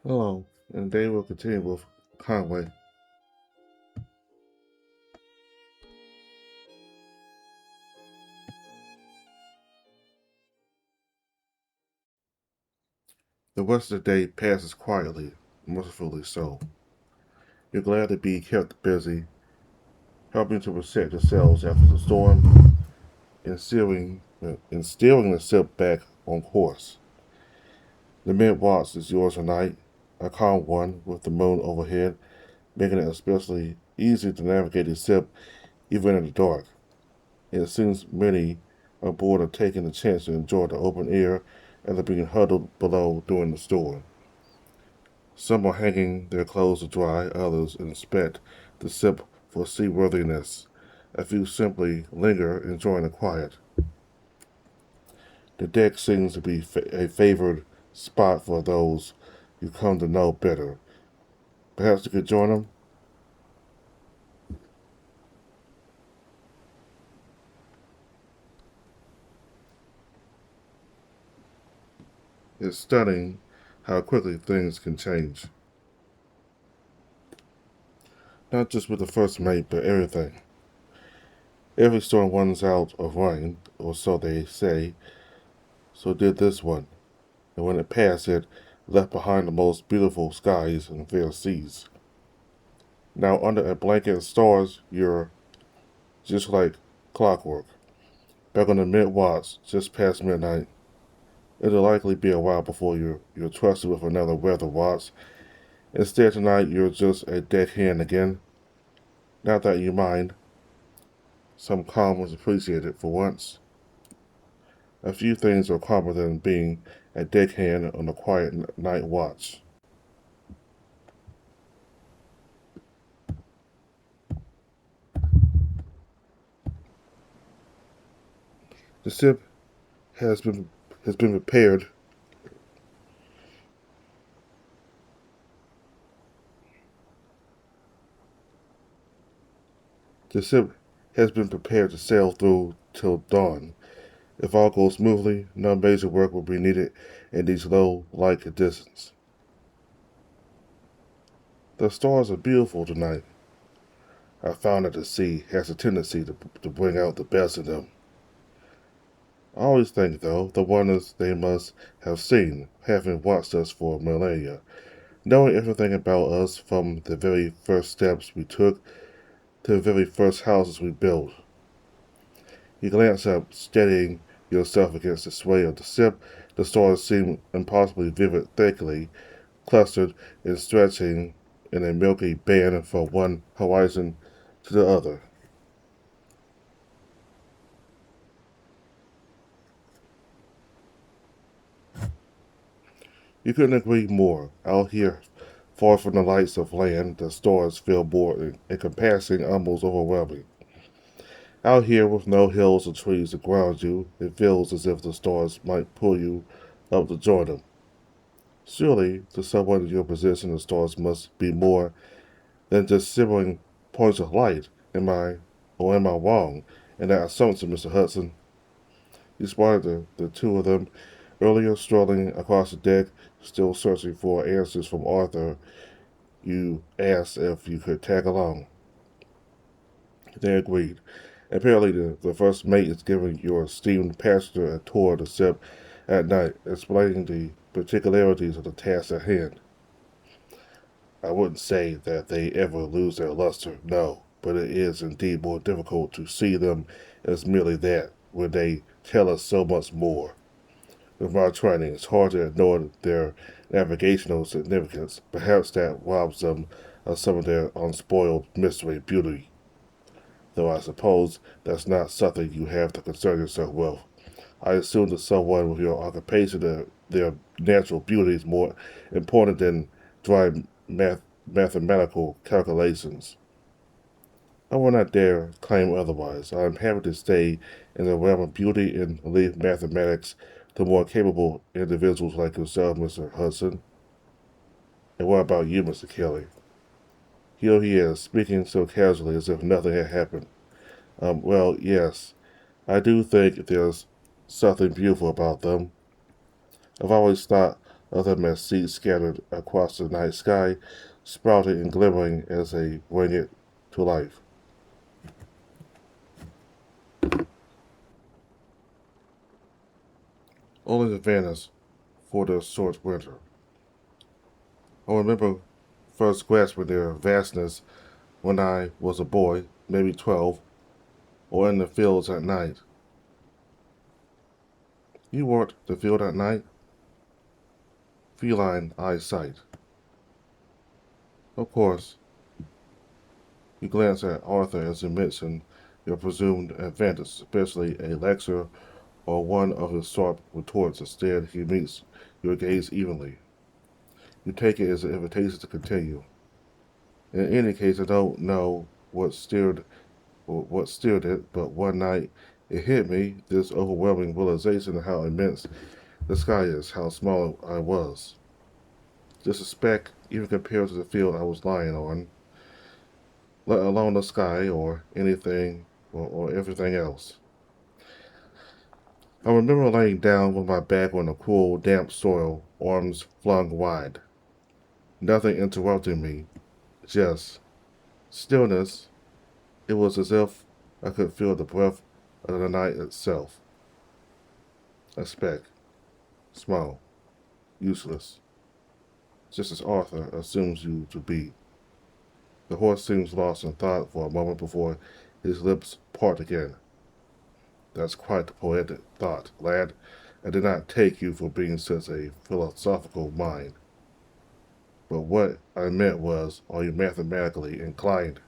Hello, and today we'll continue with Conway. The rest of the day passes quietly, mercifully so. You're glad to be kept busy, helping to reset yourselves after the storm, and steering the ship back on course. The mid-watch is yours tonight, a calm one with the moon overhead, making it especially easy to navigate the ship even in the dark. It seems many aboard are taking the chance to enjoy the open air after being huddled below during the storm. Some are hanging their clothes to dry, others inspect the ship for seaworthiness. A few simply linger, enjoying the quiet. The deck seems to be a favored spot for those you come to know better. Perhaps you could join them? It's stunning how quickly things can change. Not just with the first mate, but everything. Every storm runs out of rain, or so they say. So did this one. And when it passed, it left behind the most beautiful skies and fair seas. Now, under a blanket of stars, you're just like clockwork. Back on the mid watch, just past midnight. It'll likely be a while before you're trusted with another weather watch. Instead, tonight, you're just a deckhand again. Not that you mind. Some calm was appreciated for once. A few things are calmer than being a deckhand on a quiet night watch. The ship has been has been prepared. The ship has been prepared to sail through till dawn. If all goes smoothly, no major work will be needed in these low light conditions. The stars are beautiful tonight. I found that the sea has a tendency to bring out the best in them. I always think, though, the wonders they must have seen, having watched us for millennia, knowing everything about us from the very first steps we took to the very first houses we built. You glance up, steadying yourself against the sway of the ship. The stars seem impossibly vivid, thickly clustered and stretching in a milky band from one horizon to the other. You couldn't agree more. Out here, far from the lights of land, the stars feel more encompassing, almost overwhelming. Out here, with no hills or trees to ground you, it feels as if the stars might pull you up to join them. Surely, to someone in your position, the stars must be more than just shimmering points of light. Am I wrong in that assumption, Mr. Hudson? You spotted the two of them earlier strolling across the deck, still searching for answers from Arthur. You asked if you could tag along. They agreed. Apparently, the first mate is giving your esteemed passenger a tour of the ship at night, explaining the particularities of the task at hand. I wouldn't say that they ever lose their luster, no, but it is indeed more difficult to see them as merely that, when they tell us so much more. With my training, it's hard to ignore their navigational significance. Perhaps that robs them of some of their unspoiled mystery beauty, though I suppose that's not something you have to concern yourself with. I assume that someone with your occupation, their natural beauty is more important than dry mathematical calculations. I will not dare claim otherwise. I am happy to stay in the realm of beauty and leave mathematics to more capable individuals like yourself, Mr. Hudson. And what about you, Mr. Kelly? Here he is, speaking so casually as if nothing had happened. Well, yes, I do think there's something beautiful about them. I've always thought other as seeds scattered across the night sky, sprouting and glimmering as they bring it to life. Only the vanished for the short winter. I remember first grasping their vastness when I was a boy, maybe 12, or in the fields at night. You worked the field at night? Feline eyesight. Of course, you glance at Arthur as he mentioned your presumed advantage, especially a lecture or one of his sharp retorts. Instead, he meets your gaze evenly. You take it as an invitation to continue. In any case, I don't know what steered it, but one night it hit me, this overwhelming realization of how immense the sky is, how small I was. Just a speck, even compared to the field I was lying on, let alone the sky or anything or everything else. I remember laying down with my back on the cool, damp soil, arms flung wide. Nothing interrupting me, just stillness. It was as if I could feel the breath of the night itself. A speck, small, useless, just as Arthur assumes you to be. The horse seems lost in thought for a moment before his lips part again. That's quite a poetic thought, lad. I did not take you for being such a philosophical mind. But what I meant was, are you mathematically inclined?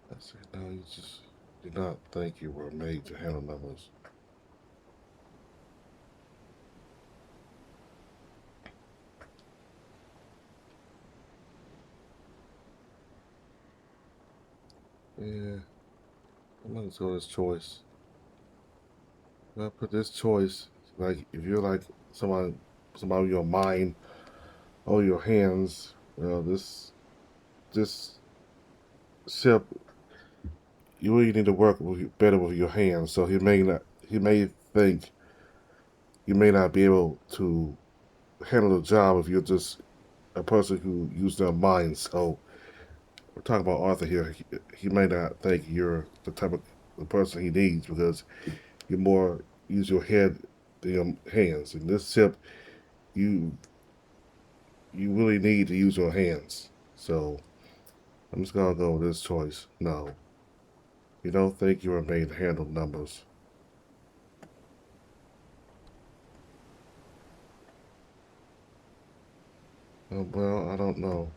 I said, no, you just did not think you were made to handle numbers. Yeah, I'm gonna go this choice. I put this choice, like, if you're like somebody your mind or your hands, well, this ship, you really need to work better with your hands. So he may think you may not be able to handle the job if you're just a person who uses their mind. So we're talking about Arthur here. He may not think you're the type of the person he needs because you more use your head than your hands. In this ship, you you really need to use your hands. So I'm just gonna go with this choice. No, you don't think you were made to handle numbers. Well, I don't know.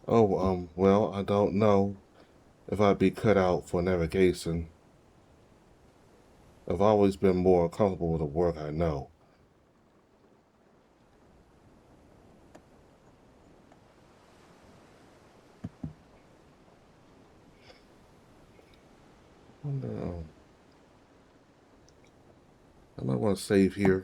Oh, well, I don't know if I'd be cut out for navigation. I've always been more comfortable with the work I know. No, I might want to save here.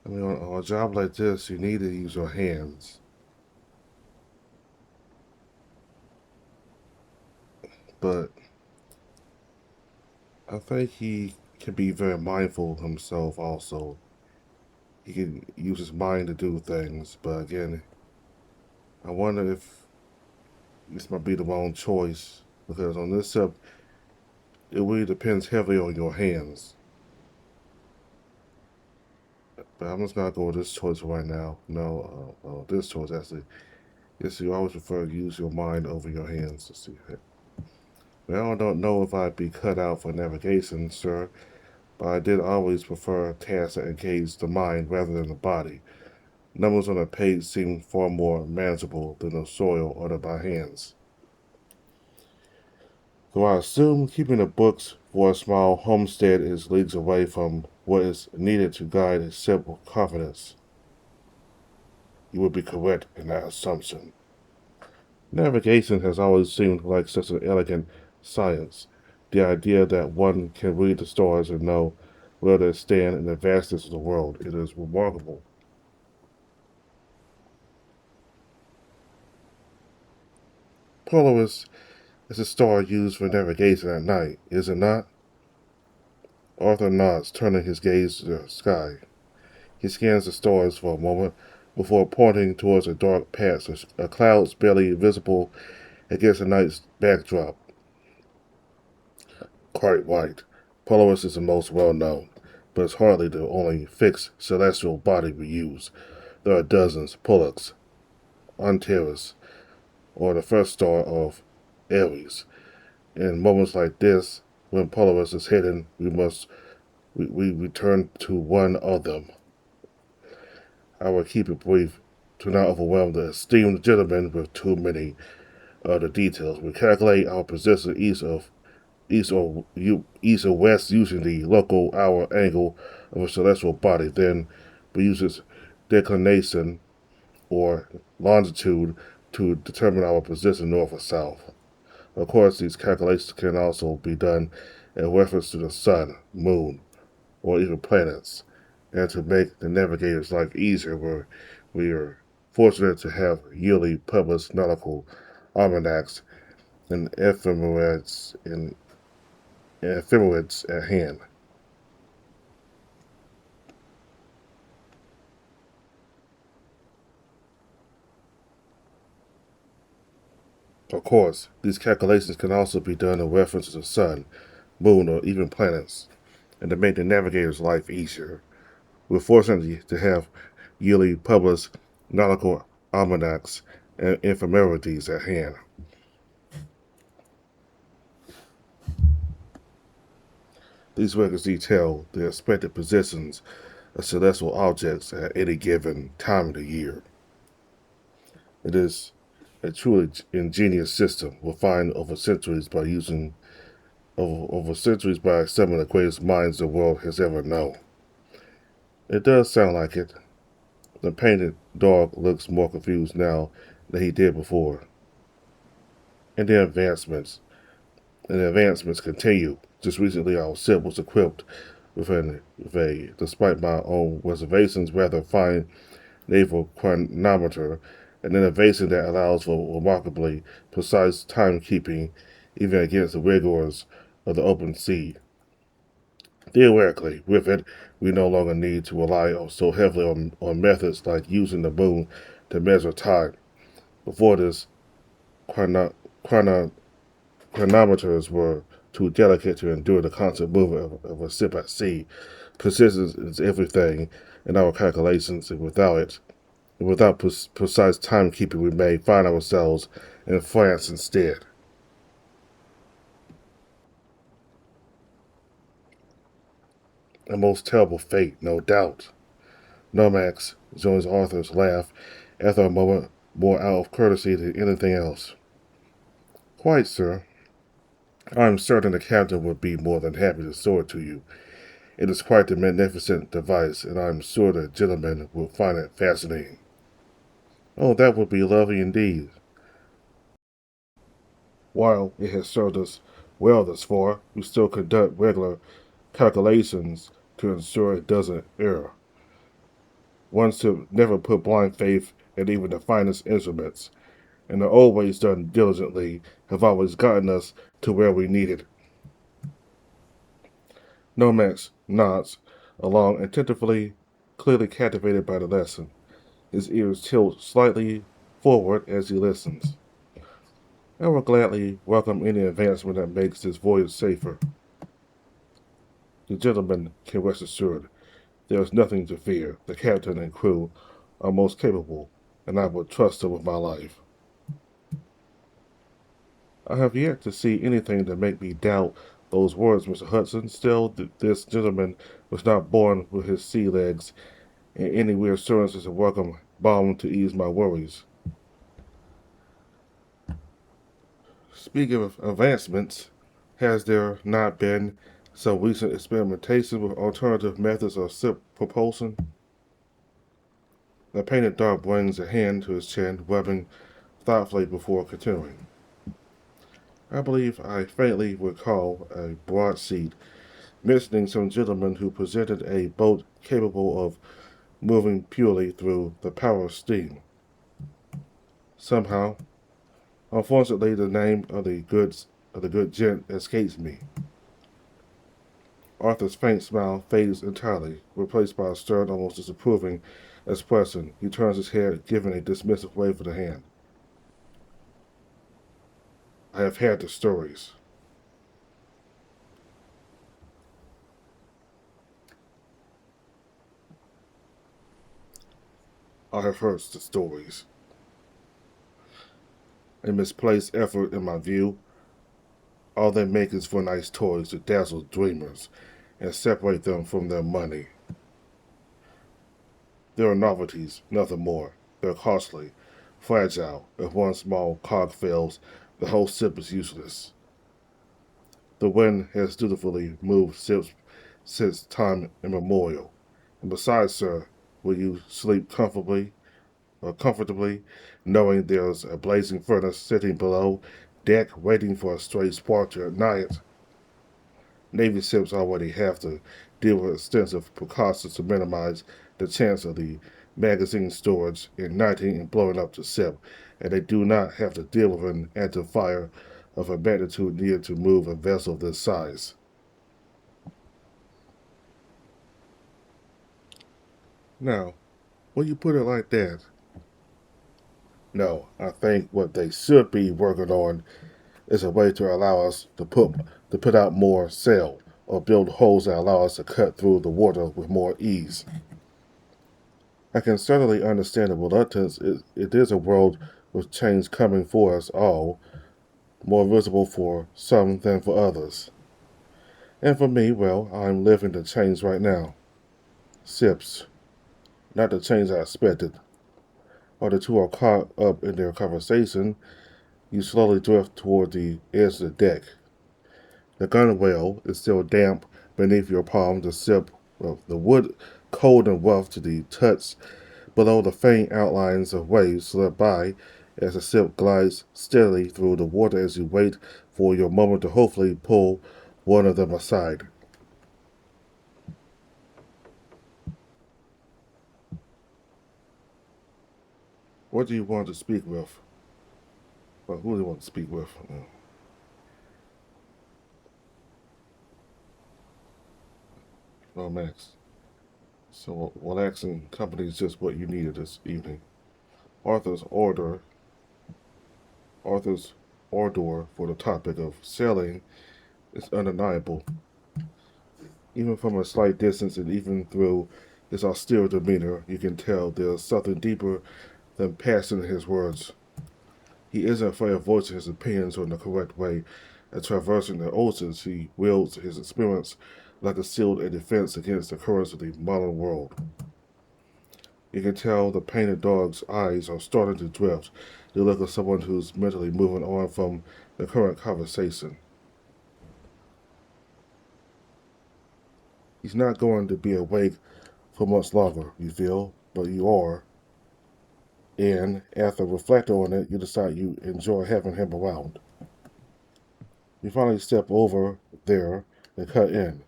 I mean, on a job like this, you need to use your hands. But I think he can be very mindful himself also. He can use his mind to do things, but again, I wonder if this might be the wrong choice because on this subject, it really depends heavily on your hands. But I'm just gonna go with this choice right now. No, this choice actually. Yes, you always prefer to use your mind over your hands. Let's see. Well, I don't know if I'd be cut out for navigation, sir, but I did always prefer tasks that engage the mind rather than the body. Numbers on a page seem far more manageable than the soil ordered by hands. So I assume keeping the books for a small homestead is leagues away from what is needed to guide a simple confidence. You would be correct in that assumption. Navigation has always seemed like such an elegant science. The idea that one can read the stars and know where they stand in the vastness of the world, it is remarkable. Polaris is a star used for navigation at night, is it not? Arthur nods, turning his gaze to the sky. He scans the stars for a moment before pointing towards a dark patch of clouds barely visible against the night's backdrop. Quite right. Polaris is the most well known, but it's hardly the only fixed celestial body we use. There are dozens: Pollux, Antares, or the first star of Aries. In moments like this, when Polaris is hidden, we return to one of them. I will keep it brief to not overwhelm the esteemed gentleman with too many of the details. We calculate our position east or west using the local hour angle of a celestial body. Then we use its declination or longitude to determine our position north or south. Of course, these calculations can also be done in reference to the sun, moon, or even planets. And to make the navigator's life easier, we are fortunate to have yearly published nautical almanacs and ephemerides at hand. Of course, these calculations can also be done in reference to the sun, moon, or even planets, and to make the navigator's life easier. We're fortunate to have yearly published nautical almanacs and ephemerides at hand. These records detail the expected positions of celestial objects at any given time of the year. It is a truly ingenious system refined over centuries by some of the greatest minds the world has ever known. It does sound like it. The painted dog looks more confused now than he did before. And the advancements continue. Just recently, our ship was equipped despite my own reservations, rather fine naval chronometer, an innovation that allows for remarkably precise timekeeping even against the rigors of the open sea. Theoretically, with it, we no longer need to rely so heavily on methods like using the moon to measure time. Before this, chrono, chrono, chronometers were too delicate to endure the constant movement of a ship at sea. Precision is everything in our calculations, and without precise timekeeping, we may find ourselves in France instead. A most terrible fate, no doubt. Nomax joins Arthur's laugh after a moment, more out of courtesy than anything else. Quite, sir. I am certain the captain would be more than happy to show it to you. It is quite a magnificent device, and I am sure the gentleman will find it fascinating. Oh, that would be lovely indeed. While it has served us well thus far, we still conduct regular calculations to ensure it doesn't err. One should never put blind faith in even the finest instruments, and the old ways done diligently have always gotten us to where we needed. Nomax nods along attentively, clearly captivated by the lesson. His ears tilt slightly forward as he listens. I will gladly welcome any advancement that makes this voyage safer. The gentleman can rest assured there is nothing to fear. The captain and crew are most capable, and I will trust them with my life. I have yet to see anything to make me doubt those words, Mr. Hudson. Still, this gentleman was not born with his sea legs, and any reassurance is a welcome balm to ease my worries. Speaking of advancements, has there not been some recent experimentation with alternative methods of ship propulsion? The painted dog brings a hand to his chin, rubbing thoughtfully before continuing. I believe I faintly recall a broadsheet mentioning some gentleman who presented a boat capable of moving purely through the power of steam. Somehow, unfortunately, the name of the good gent escapes me. Arthur's faint smile fades entirely, replaced by a stern, almost disapproving expression. He turns his head, giving a dismissive wave of the hand. I have had the stories. I have heard the stories. A misplaced effort, in my view. All they make is for nice toys to dazzle dreamers and separate them from their money. They are novelties, nothing more. They're costly, fragile. If one small cog fails, the whole ship is useless. The wind has dutifully moved ships since time immemorial. And besides, sir, will you sleep comfortably, knowing there's a blazing furnace sitting below deck waiting for a stray spark to ignite it? Navy ships already have to deal with extensive precautions to minimize the chance of the magazine storage igniting and blowing up the ship, and they do not have to deal with an active fire of a magnitude needed to move a vessel of this size. Now, when you put it like that, no, I think what they should be working on is a way to allow us to put out more sail or build holes that allow us to cut through the water with more ease. I can certainly understand the reluctance. It is a world with change coming for us all, more visible for some than for others. And for me, well, I'm living the change right now. Sips, not the change I expected. While the two are caught up in their conversation, you slowly drift toward the edge of the deck. The gunwale is still damp beneath your palm. The wood cold and rough to the touch. Below, the faint outlines of waves slip by as the ship glides steadily through the water as you wait for your moment to hopefully pull one of them aside. What do you want to speak with? Well, who do you want to speak with? Oh, Max. So, relaxing company is just what you needed this evening. Arthur's order, Arthur's ardor for the topic of sailing is undeniable. Even from a slight distance and even through his austere demeanor, you can tell there's something deeper than passion in his words. He isn't afraid of voicing his opinions on the correct way, and traversing the oceans, he wields his experience like a shield and defense against the currents of the modern world. You can tell the painted dog's eyes are starting to drift, the look of someone who's mentally moving on from the current conversation. He's not going to be awake for much longer, you feel, but you are. And after reflecting on it, you decide you enjoy having him around. You finally step over there and cut in.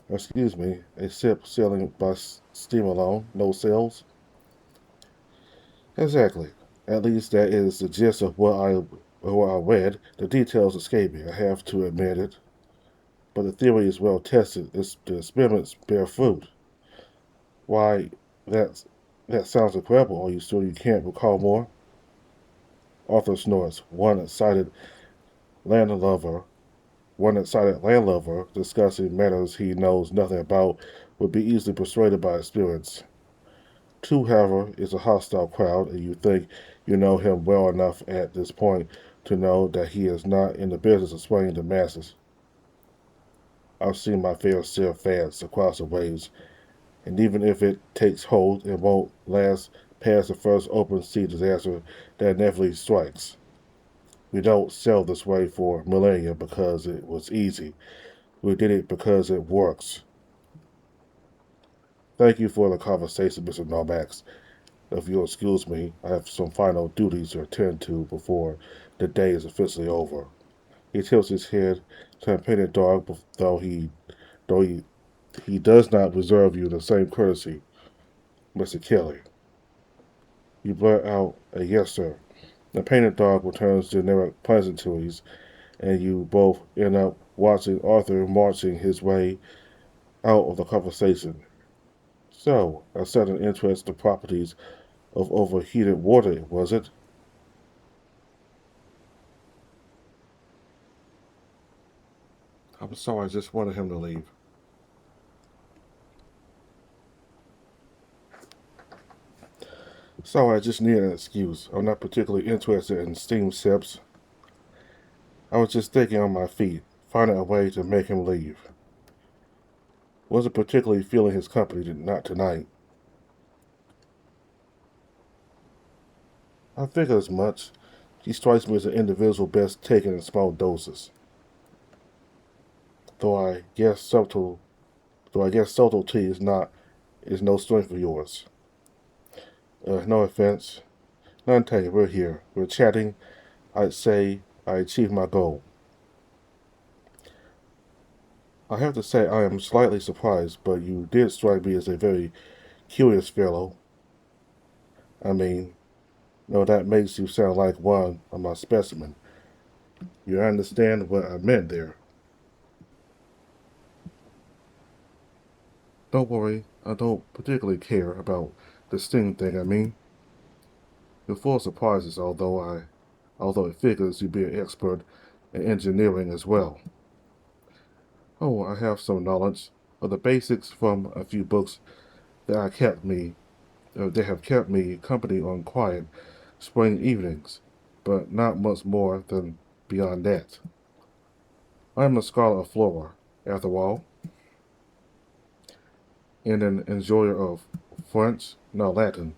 Excuse me, a ship sailing by steam alone, no sails? Exactly. At least that is the gist of what I read. The details escape me. I have to admit it. but the theory is well tested. The experiments bear fruit. Why, that's, that sounds incredible. Are you sure you can't recall more? Arthur snorts. Landlover, one-sided landlover discussing matters he knows nothing about would be easily persuaded by experience. Two, however, is a hostile crowd, and you think you know him well enough at this point to know that he is not in the business of swaying the masses. I've seen my fair share of fads across the waves, and even if it takes hold, it won't last past the first open sea disaster that inevitably strikes. We don't sail this way for millennia because it was easy. We did it because it works. Thank you for the conversation, Mr. Normax. If you'll excuse me, I have some final duties to attend to before the day is officially over. He tilts his head to a painted dog, though he does not reserve you the same courtesy, Mr. Kelly. You blurt out a yes, sir. The painted dog returns generic pleasantries, and you both end up watching Arthur marching his way out of the conversation. So, a sudden interest in the properties of overheated water, was it? I'm sorry, I just wanted him to leave. Sorry, I just needed an excuse. I'm not particularly interested in steam ships. I was just thinking on my feet, finding a way to make him leave. Wasn't particularly feeling his company, not tonight. I figured as much. He strikes me as an individual best taken in small doses. Though I guess subtle, though I guess subtlety is no strength of yours. No offense. None taken. We're here. We're chatting. I'd say I achieved my goal. I have to say I am slightly surprised, but you did strike me as a very curious fellow. I mean, no, that makes you sound like one of my specimen. You understand what I meant there. Don't worry, I don't particularly care about the sting thing, I mean. You're full of surprises, although it figures you'd be an expert in engineering as well. Oh, I have some knowledge of the basics from a few books that I kept me they have kept me company on quiet spring evenings, but not much more than beyond that. I am a scholar of flora, after all, and an enjoyer of French, no Latin.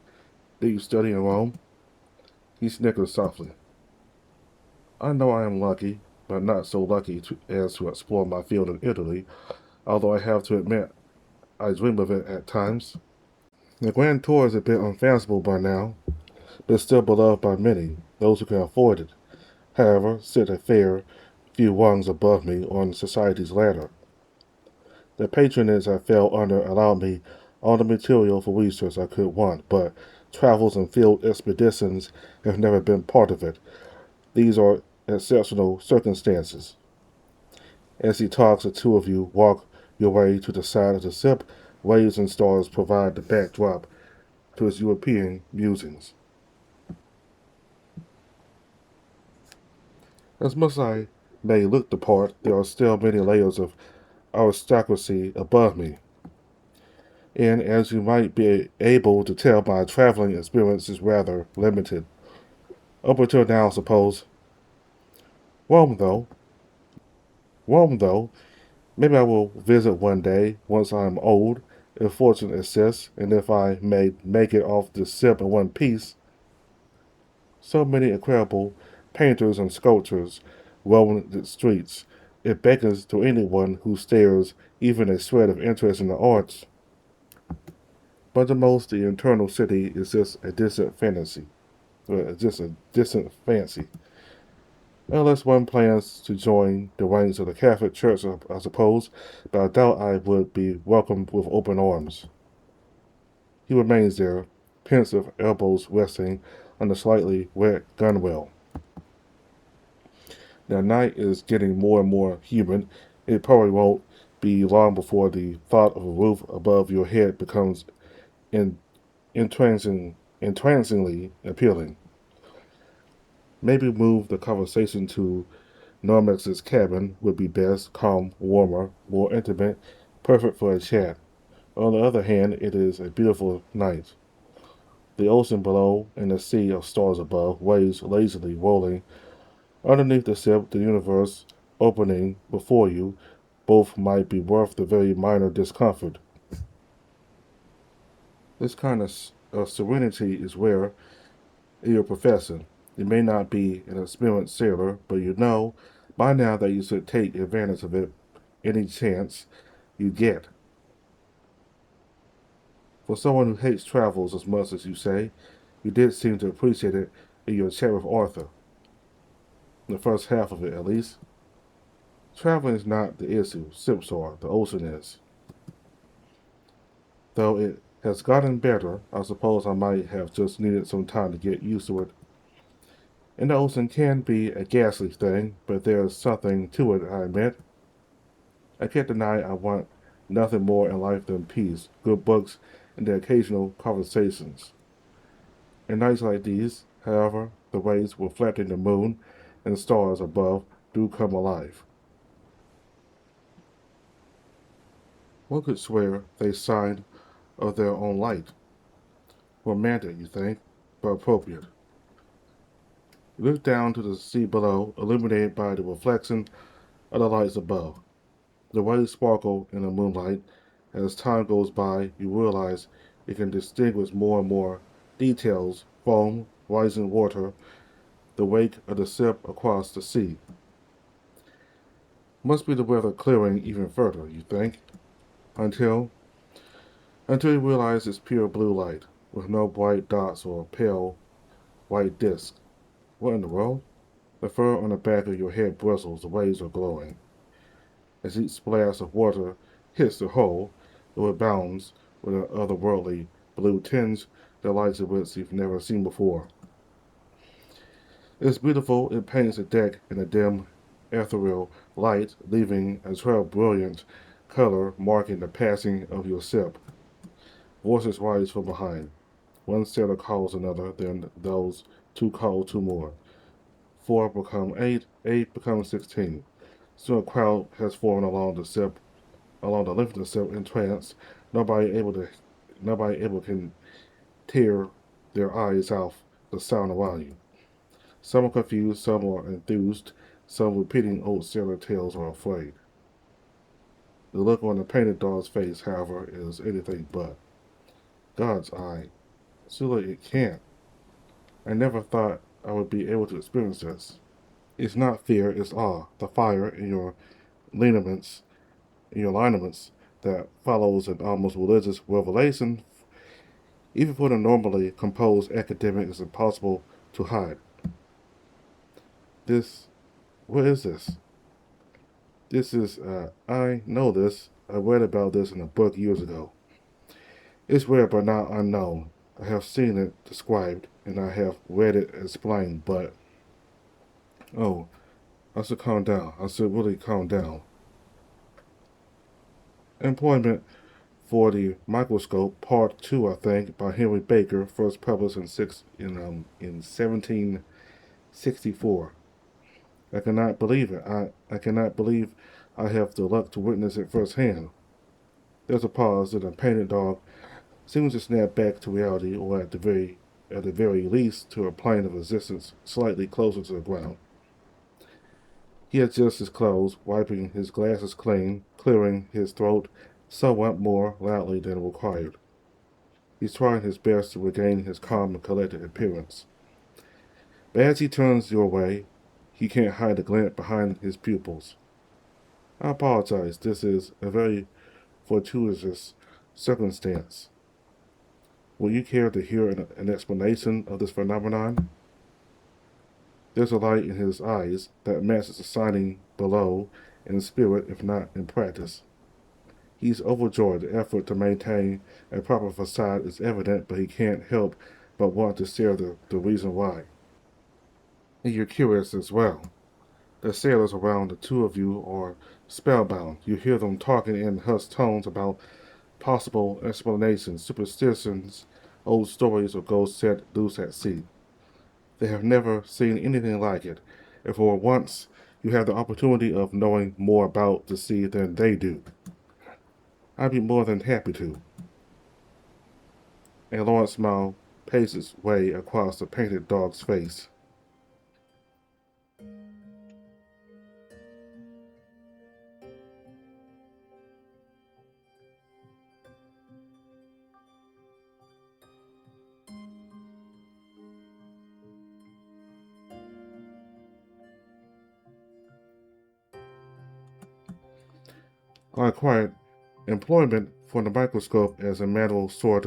Did you study in Rome? He snickered softly. I know I am lucky, but not so lucky as to explore my field in Italy, although I have to admit I dream of it at times. The Grand Tour is a bit unfathomable by now, but still beloved by many, those who can afford it. However, sit a fair few rungs above me on society's ladder. The patronage I fell under allowed me all the material for research I could want, but travels and field expeditions have never been part of it. These are exceptional circumstances. As he talks, the two of you walk your way to the side of the ship. Waves and stars provide the backdrop to his European musings. As much as I may look the part, there are still many layers of aristocracy above me. And as you might be able to tell, my traveling experience is rather limited. Up until now, I suppose. Rome, though. Rome, though. Maybe I will visit one day, once I am old, if fortune assists, and if I may make it off the ship in one piece. So many incredible painters and sculptors roam the streets. It beckons to anyone who stares even a shred of interest in the arts. But the most the internal city is just a distant fantasy. Just a distant fancy. Unless one plans to join the ranks of the Catholic Church, I suppose, but I doubt I would be welcomed with open arms. He remains there, pensive, elbows resting on the slightly wet gunwale. The night is getting more and more humid, It probably won't be long before the thought of a roof above your head becomes en- entrancingly appealing. Maybe move the conversation to Normex's cabin would be best, calm, warmer, more intimate, perfect for a chat. On the other hand, it is a beautiful night. The ocean below and the sea of stars above, waves lazily rolling. Underneath the ship, the universe opening before you, both might be worth the very minor discomfort. This kind of serenity is rare in your profession. You may not be an experienced sailor, but you know by now that you should take advantage of it any chance you get. For someone who hates travels as much as you say, you did seem to appreciate it in your chat with Arthur. The first half of it, at least. Traveling is not the issue, ships are, the ocean is. Though it has gotten better, I suppose I might have just needed some time to get used to it. And the ocean can be a ghastly thing, but there's something to it, I admit. I can't deny I want nothing more in life than peace, good books, and the occasional conversations. In nights like these, however, the waves reflecting the moon and the stars above do come alive. One could swear they sign of their own light. Romantic, you think, but appropriate. You look down to the sea below, illuminated by the reflection of the lights above. The waves sparkle in the moonlight. As time goes by, you realize you can distinguish more and more details: foam, rising water, the wake of the ship across the sea. Must be the weather clearing even further, you think, until you realize it's pure blue light, with no bright dots or pale white discs. What in the world? The fur on the back of your head bristles, the waves are glowing. As each splash of water hits the hull, it rebounds with an otherworldly blue tinge that lights of which you've never seen before. It's beautiful. It paints the deck in a dim, ethereal light, leaving a trail of brilliant color marking the passing of your ship. Voices rise from behind. One sailor calls another, then those two call two more. Four become eight, eight becomes 16. Soon a crowd has formed along the length of the ship in trance. Nobody able to, nobody able can tear their eyes off the sound around you. Some are confused, some are enthused, some repeating old sailor tales are afraid. The look on the painted dog's face, however, is anything but. God's eye. Surely it can't. I never thought I would be able to experience this. It's not fear, it's awe. The fire lineaments, in your lineaments that follows an almost religious revelation, even for the normally composed academic, is impossible to hide. This, what is this? This is, I know this. I read about this in a book years ago. It's rare but not unknown. I have seen it described and I have read it explained, but oh, I should calm down. I should really calm down. Employment for the Microscope, Part 2, I think, by Henry Baker, first published in 1764. I cannot believe it. I cannot believe I have the luck to witness it firsthand. There's a pause, and a painted dog seems to snap back to reality, or at the very least, to a plane of existence slightly closer to the ground. He adjusts his clothes, wiping his glasses clean, clearing his throat somewhat more loudly than required. He's trying his best to regain his calm and collected appearance. But as he turns your way, he can't hide the glint behind his pupils. I apologize. This is a very fortuitous circumstance. Will you care to hear an explanation of this phenomenon? There's a light in his eyes that matches the shining below in spirit, if not in practice. He's overjoyed. The effort to maintain a proper facade is evident, but he can't help but want to share the reason why. And you're curious as well. The sailors around the two of you are spellbound. You hear them talking in hushed tones about possible explanations, superstitions, old stories of ghosts set loose at sea. They have never seen anything like it, and for once you have the opportunity of knowing more about the sea than they do. I'd be more than happy to. A large smile paced its way across the painted dog's face. I acquired employment for the microscope as a manual sort,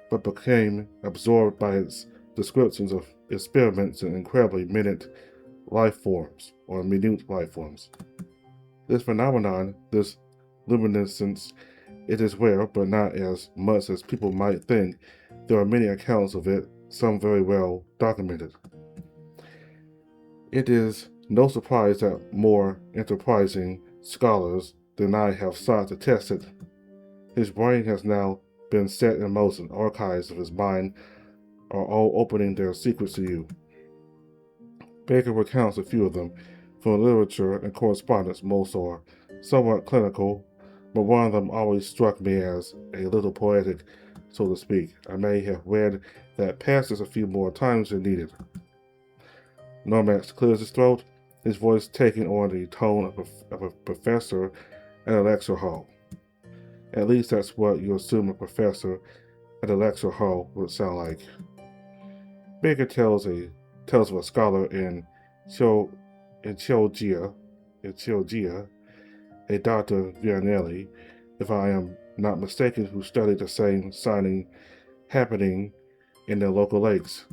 but became absorbed by its descriptions of experiments in incredibly minute life forms. This phenomenon, this luminescence, it is rare, but not as much as people might think. There are many accounts of it, some very well documented. It is no surprise that more enterprising scholars than I have sought to test it. His brain has now been set in motion. Archives of his mind are all opening their secrets to you. Baker recounts a few of them. From literature and correspondence, most are somewhat clinical, but one of them always struck me as a little poetic, so to speak. I may have read that passage a few more times than needed. Normax clears his throat, his voice taking on the tone of a professor at a lecture hall. At least that's what you assume a professor at a lecture hall would sound like. Baker tells of a scholar in Chioggia, a Dr. Vianelli, if I am not mistaken, who studied the same signing happening in the local lakes.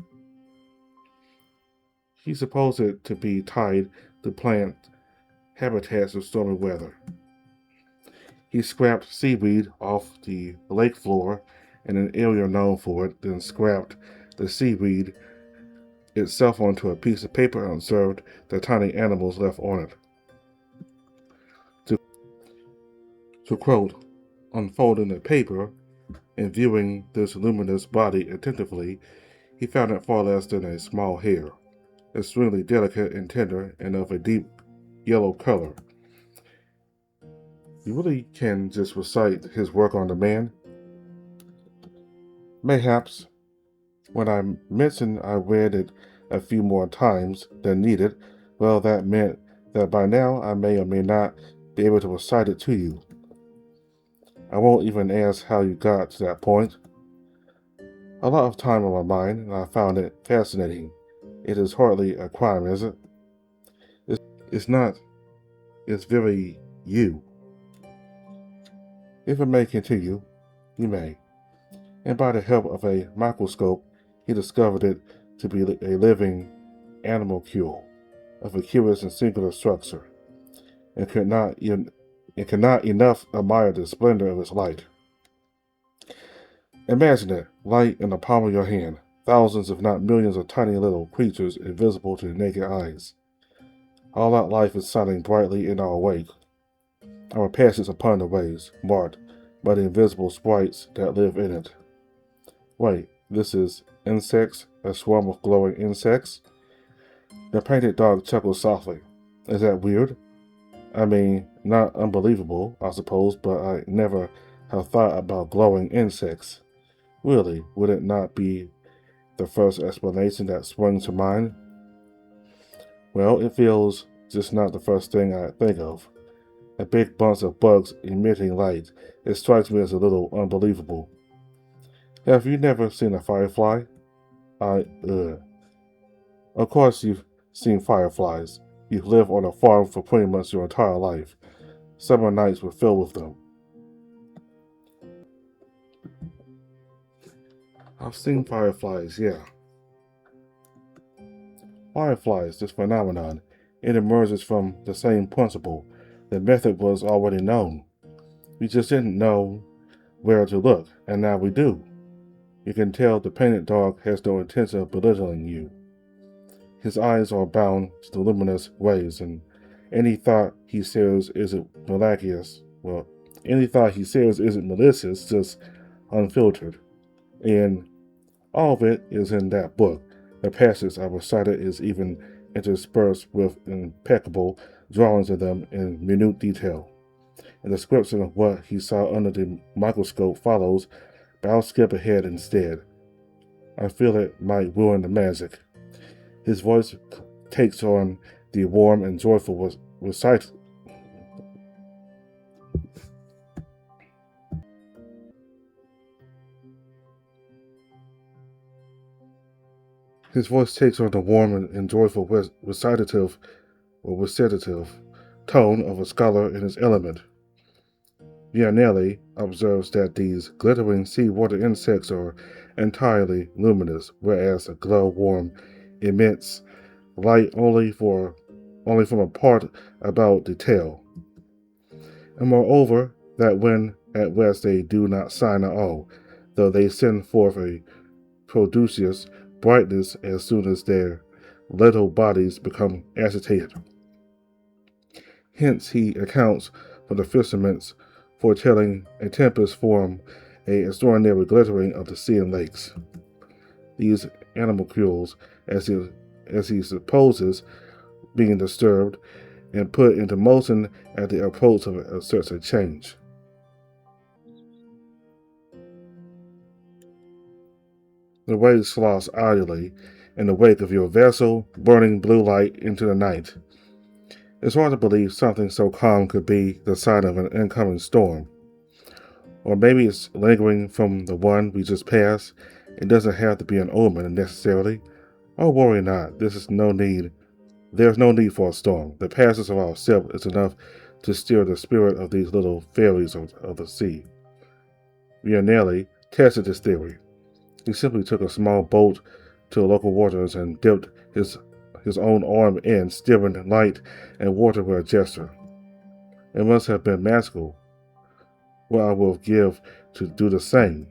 He supposed it to be tied to plant habitats of stormy weather. He scraped seaweed off the lake floor in an area known for it, then scraped the seaweed itself onto a piece of paper and observed the tiny animals left on it. To quote, unfolding the paper and viewing this luminous body attentively, he found it far less than a small hair, extremely delicate and tender and of a deep yellow color. You really can just recite his work on demand? Mayhaps. When I mentioned I read it a few more times than needed, well, that meant that by now I may or may not be able to recite it to you. I won't even ask how you got to that point. A lot of time on my mind, and I found it fascinating. It is hardly a crime, is it? It's not. It's very you. If it may continue, you may. And by the help of a microscope, he discovered it to be a living animalcule of a curious and singular structure, and could not enough admire the splendor of its light. Imagine it, light in the palm of your hand, thousands if not millions of tiny little creatures invisible to the naked eyes. All that life is shining brightly in our wake. Our passage upon the waves, marked by the invisible sprites that live in it. Wait, this is insects, a swarm of glowing insects? The painted dog chuckled softly. Is that weird? I mean, not unbelievable, I suppose, but I never have thought about glowing insects. Really, would it not be the first explanation that springs to mind? Well, it feels just not the first thing I think of. A big bunch of bugs emitting light. It strikes me as a little unbelievable. Have you never seen a firefly? Of course you've seen fireflies. You've lived on a farm for pretty much your entire life. Summer nights were filled with them. I've seen fireflies, yeah. Fireflies, this phenomenon, it emerges from the same principle. The method was already known. We just didn't know where to look, and now we do. You can tell the painted dog has no intention of belittling you. His eyes are bound to the luminous waves, and any thought he shares isn't malicious. Well, any thought he shares isn't malicious, just unfiltered. And all of it is in that book. The passage I recited is even interspersed with impeccable drawings of them in minute detail. A description of what he saw under the microscope follows, but I'll skip ahead instead. I feel it might ruin the magic. His voice takes on the warm and joyful recite. His voice takes on the warm and joyful recitative or recitative tone of a scholar in his element. Vianelli observes that these glittering seawater insects are entirely luminous, whereas the glow-warm emits light only from a part about the tail. And moreover, that when at rest they do not sign at all, though they send forth a prodigious brightness as soon as their little bodies become agitated. Hence he accounts for the fishermen's foretelling a tempest form a extraordinary glittering of the sea and lakes. These animalcules, as he supposes, being disturbed and put into motion at the approach of such a change. The waves slosh idly in the wake of your vessel, burning blue light into the night. It's hard to believe something so calm could be the sign of an incoming storm. Or maybe it's lingering from the one we just passed. It doesn't have to be an omen necessarily. Oh, worry not. There's no need for a storm. The passage of our ship is enough to stir the spirit of these little fairies of the sea. Vianelli tested this theory. He simply took a small boat to the local waters and dipped his own arm in, stirring light and water with a gesture. It must have been magical. What I will give to do the same.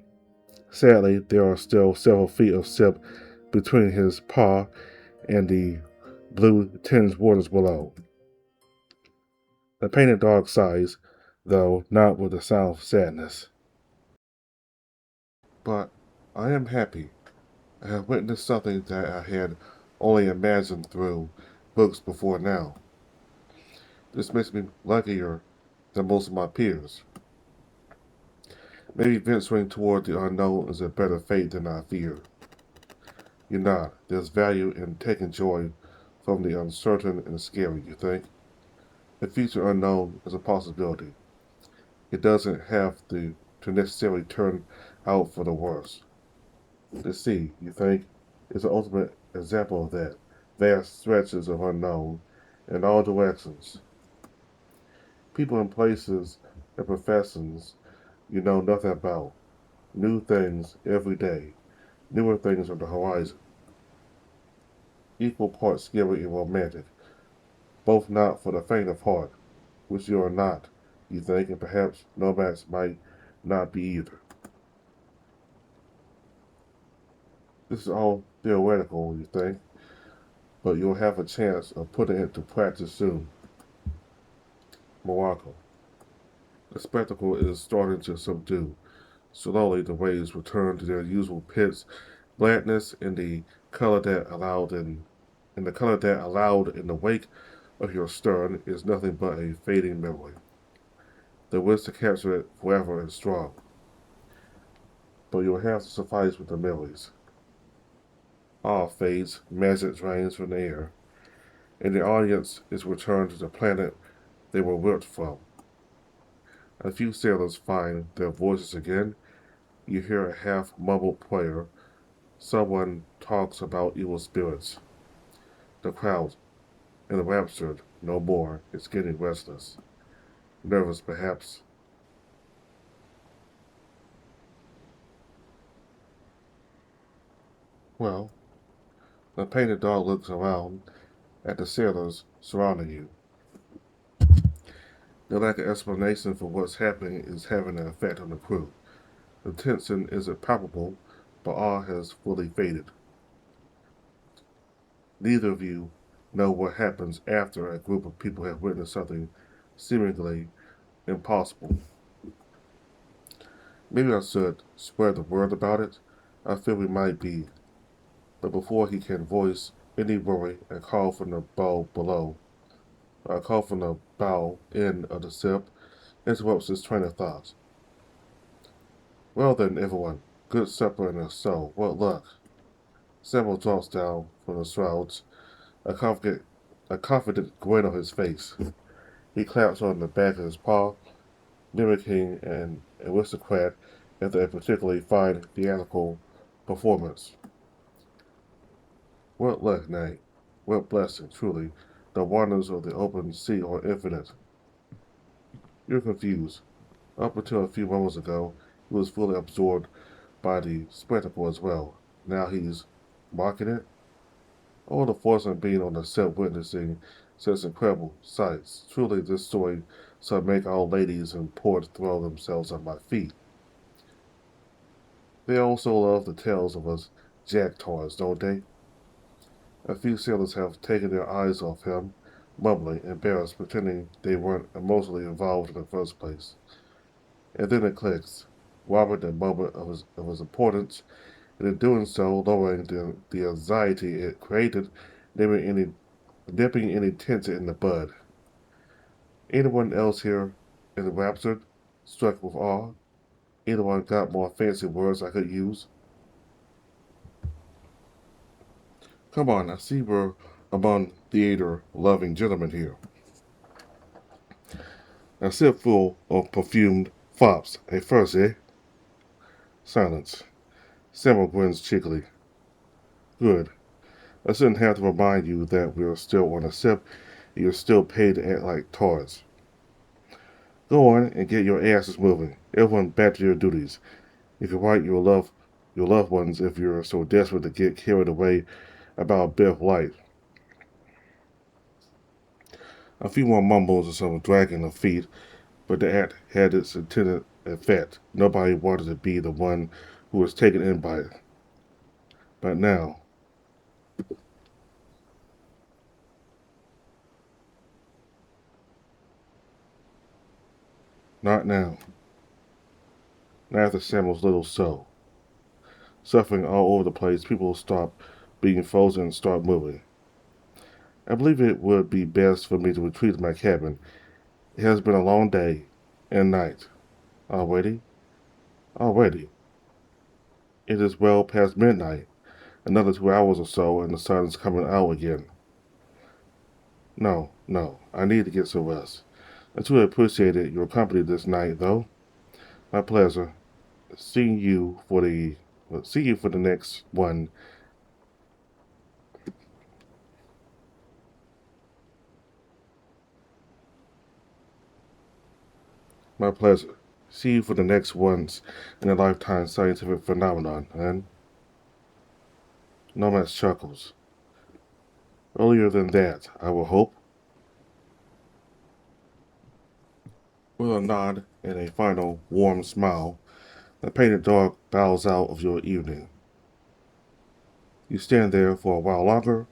Sadly, there are still several feet of sip between his paw and the blue tinged waters below. The painted dog sighs, though not with a sound of sadness. But I am happy. I have witnessed something that I had only imagined through books before now. This makes me luckier than most of my peers. Maybe venturing toward the unknown is a better fate than I fear. You nod. There's value in taking joy from the uncertain and scary, you think? The future unknown is a possibility. It doesn't have to necessarily turn out for the worse. The sea, you think, is the ultimate example of that. Vast stretches of unknown in all directions. People and places and professions you know nothing about. New things every day. Newer things on the horizon. Equal parts scary and romantic. Both not for the faint of heart, which you are not, you think, and perhaps nomads might not be either. This is all theoretical, you think, but you'll have a chance of putting it to practice soon. Morocco. The spectacle is starting to subdue. Slowly the waves return to their usual pitch blackness in the color that allowed in the wake of your stern is nothing but a fading memory. The wish to capture it forever is strong, but you'll have to suffice with the memories. Awe fades, magic drains from the air, and the audience is returned to the planet they were ripped from. A few sailors find their voices again. You hear a half-mumbled prayer. Someone talks about evil spirits. The crowd, enraptured no more, is getting restless. Nervous, perhaps. Well, the painted dog looks around at the sailors surrounding you. The lack of explanation for what's happening is having an effect on the crew. The tension isn't palpable, but awe has fully faded. Neither of you know what happens after a group of people have witnessed something seemingly impossible. Maybe I should spread the word about it. I feel we might be. But before he can voice any worry, a call from the bow end of the ship interrupts his train of thought. Well then, everyone, good supper and a so. What luck? Samuel drops down from the shrouds, a confident, a confident grin on his face. He claps on the back of his paw, mimicking an aristocrat after a particularly fine theatrical performance. What luck, nay, what blessing, truly. The wonders of the open sea are infinite. You're confused. Up until a few moments ago, he was fully absorbed by the spectacle as well. Now he's mocking it. All the force of being on the set witnessing such incredible sights. Truly, this story shall make all ladies in port throw themselves at my feet. They also love the tales of us jacktaws, don't they? A few sailors have taken their eyes off him, mumbling, embarrassed, pretending they weren't emotionally involved in the first place. And then it clicks, robbing the moment of his importance, and in doing so, lowering the anxiety it created, nipping any tension in the bud. Anyone else here enraptured, struck with awe? Anyone got more fancy words I could use? Come on, I see we're among theater-loving gentlemen here. A sip full of perfumed fops. A first, eh? Silence. Samuel grins cheekily. Good. I shouldn't have to remind you that we're still on a sip and you're still paid to act like tards. Go on and get your asses moving. Everyone back to your duties. You can write your loved ones if you're so desperate to get carried away about a bit of light. A few more mumbles and some dragging of feet, but the act had its intended effect. Nobody wanted to be the one who was taken in by it. But now, not now. Not after Samuel's little so. Suffering all over the place, people stop being frozen and start moving. I believe it would be best for me to retreat to my cabin. It has been a long day and night. Already? Already. It is well past midnight. Another 2 hours or so, and the sun is coming out again. No, no, I need to get some rest. I truly appreciated your company this night, though. My pleasure. Seeing you for the see you for the next one. My pleasure. See you for the next once in a lifetime scientific phenomenon, and Nomads chuckles. Earlier than that, I will hope. With a nod and a final warm smile, the painted dog bows out of your evening. You stand there for a while longer,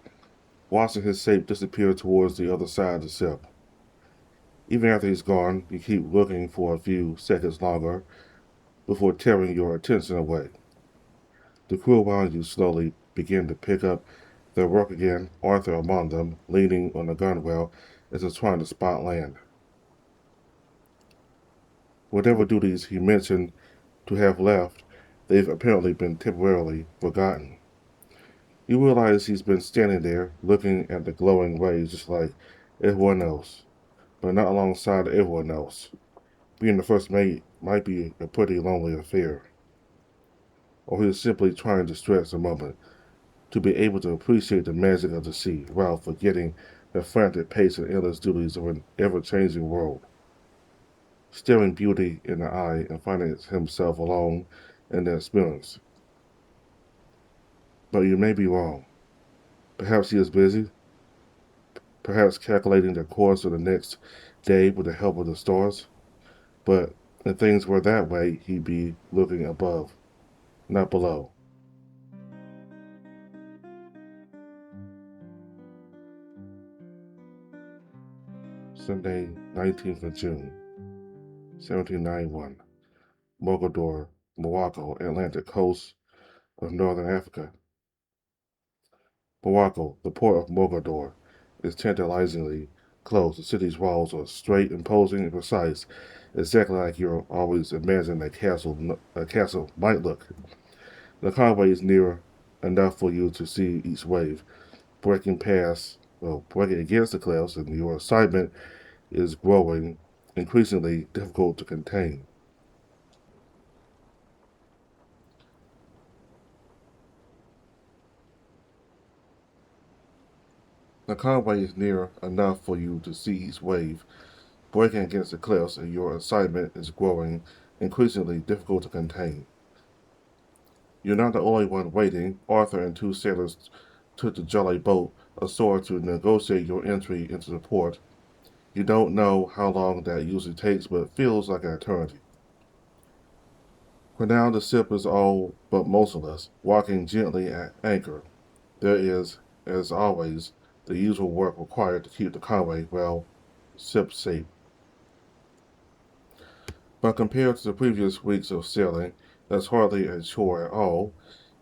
watching his shape disappear towards the other side of the ship. Even after he's gone, you keep looking for a few seconds longer before tearing your attention away. The crew around you slowly begin to pick up their work again, Arthur among them, leaning on the gunwale as if trying to spot land. Whatever duties he mentioned to have left, they've apparently been temporarily forgotten. You realize he's been standing there, looking at the glowing rays just like everyone else, but not alongside everyone else. Being the first mate might be a pretty lonely affair. Or he's simply trying to stretch a moment to be able to appreciate the magic of the sea while forgetting the frantic pace and endless duties of an ever-changing world. Staring beauty in the eye and finding himself alone in the experience. But you may be wrong. Perhaps he is busy, perhaps calculating the course of the next day with the help of the stars. But if things were that way, he'd be looking above, not below. Sunday, 19th of June, 1791. Mogador, Morocco, Atlantic coast of northern Africa. Morocco, the port of Mogador, is tantalizingly close. The city's walls are straight, imposing, and precise, exactly like you always imagine a castle might look. The Conway is near enough for you to see each wave, breaking against the cliffs, and your assignment is growing increasingly difficult to contain. The Conway is near enough for you to see each wave breaking against the cliffs, and your assignment is growing increasingly difficult to contain. You're not the only one waiting. Arthur and two sailors took the jolly boat ashore to negotiate your entry into the port. You don't know how long that usually takes, but it feels like an eternity. For now, the ship is all but motionless, walking gently at anchor. There is, as always, the usual work required to keep the Conway, well, ship safe. But compared to the previous weeks of sailing, that's hardly a chore at all.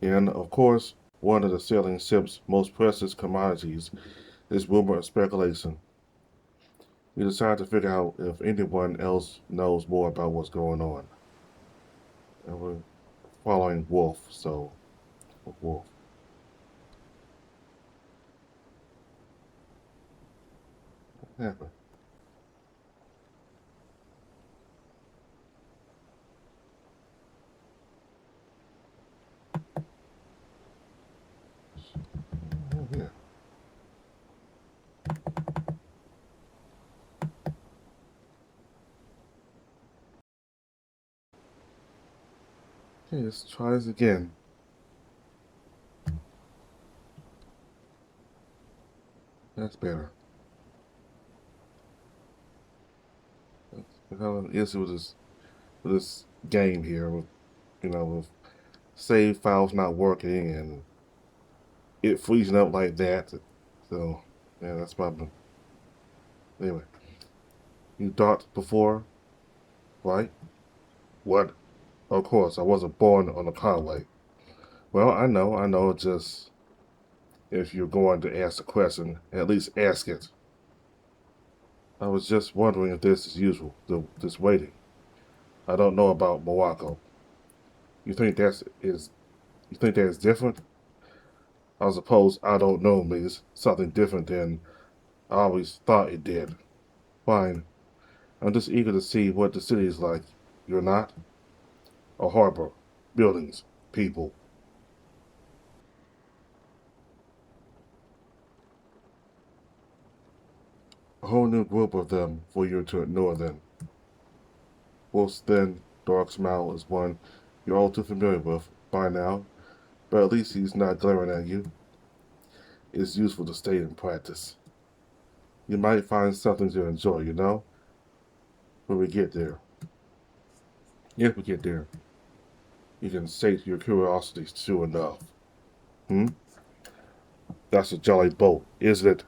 And, of course, one of the sailing ship's most precious commodities is rumor and speculation. We decide to figure out if anyone else knows more about what's going on. And we're following Wolf, so Wolf. What happened? Oh, yeah. Okay, let's try this again. That's better. We have an issue with this game here, with save files not working and it freezing up like that. So, yeah, that's probably. Anyway, you thought before, right? What? Of course, I wasn't born on a Conway. Well, I know. Just if you're going to ask a question, at least ask it. I was just wondering if this is usual, this waiting. I don't know about Morocco. You think that's is? You think that's different? I suppose I don't know means something different than I always thought it did. Fine. I'm just eager to see what the city is like. You're not? A harbor, buildings, people. A whole new group of them for you to ignore them. Wolf's thin, dark smile is one you're all too familiar with by now, but at least he's not glaring at you. It's useful to stay in practice. You might find something to enjoy, when we get there. If we get there, you can sate your curiosity soon enough. Hmm? That's a jolly boat, isn't it?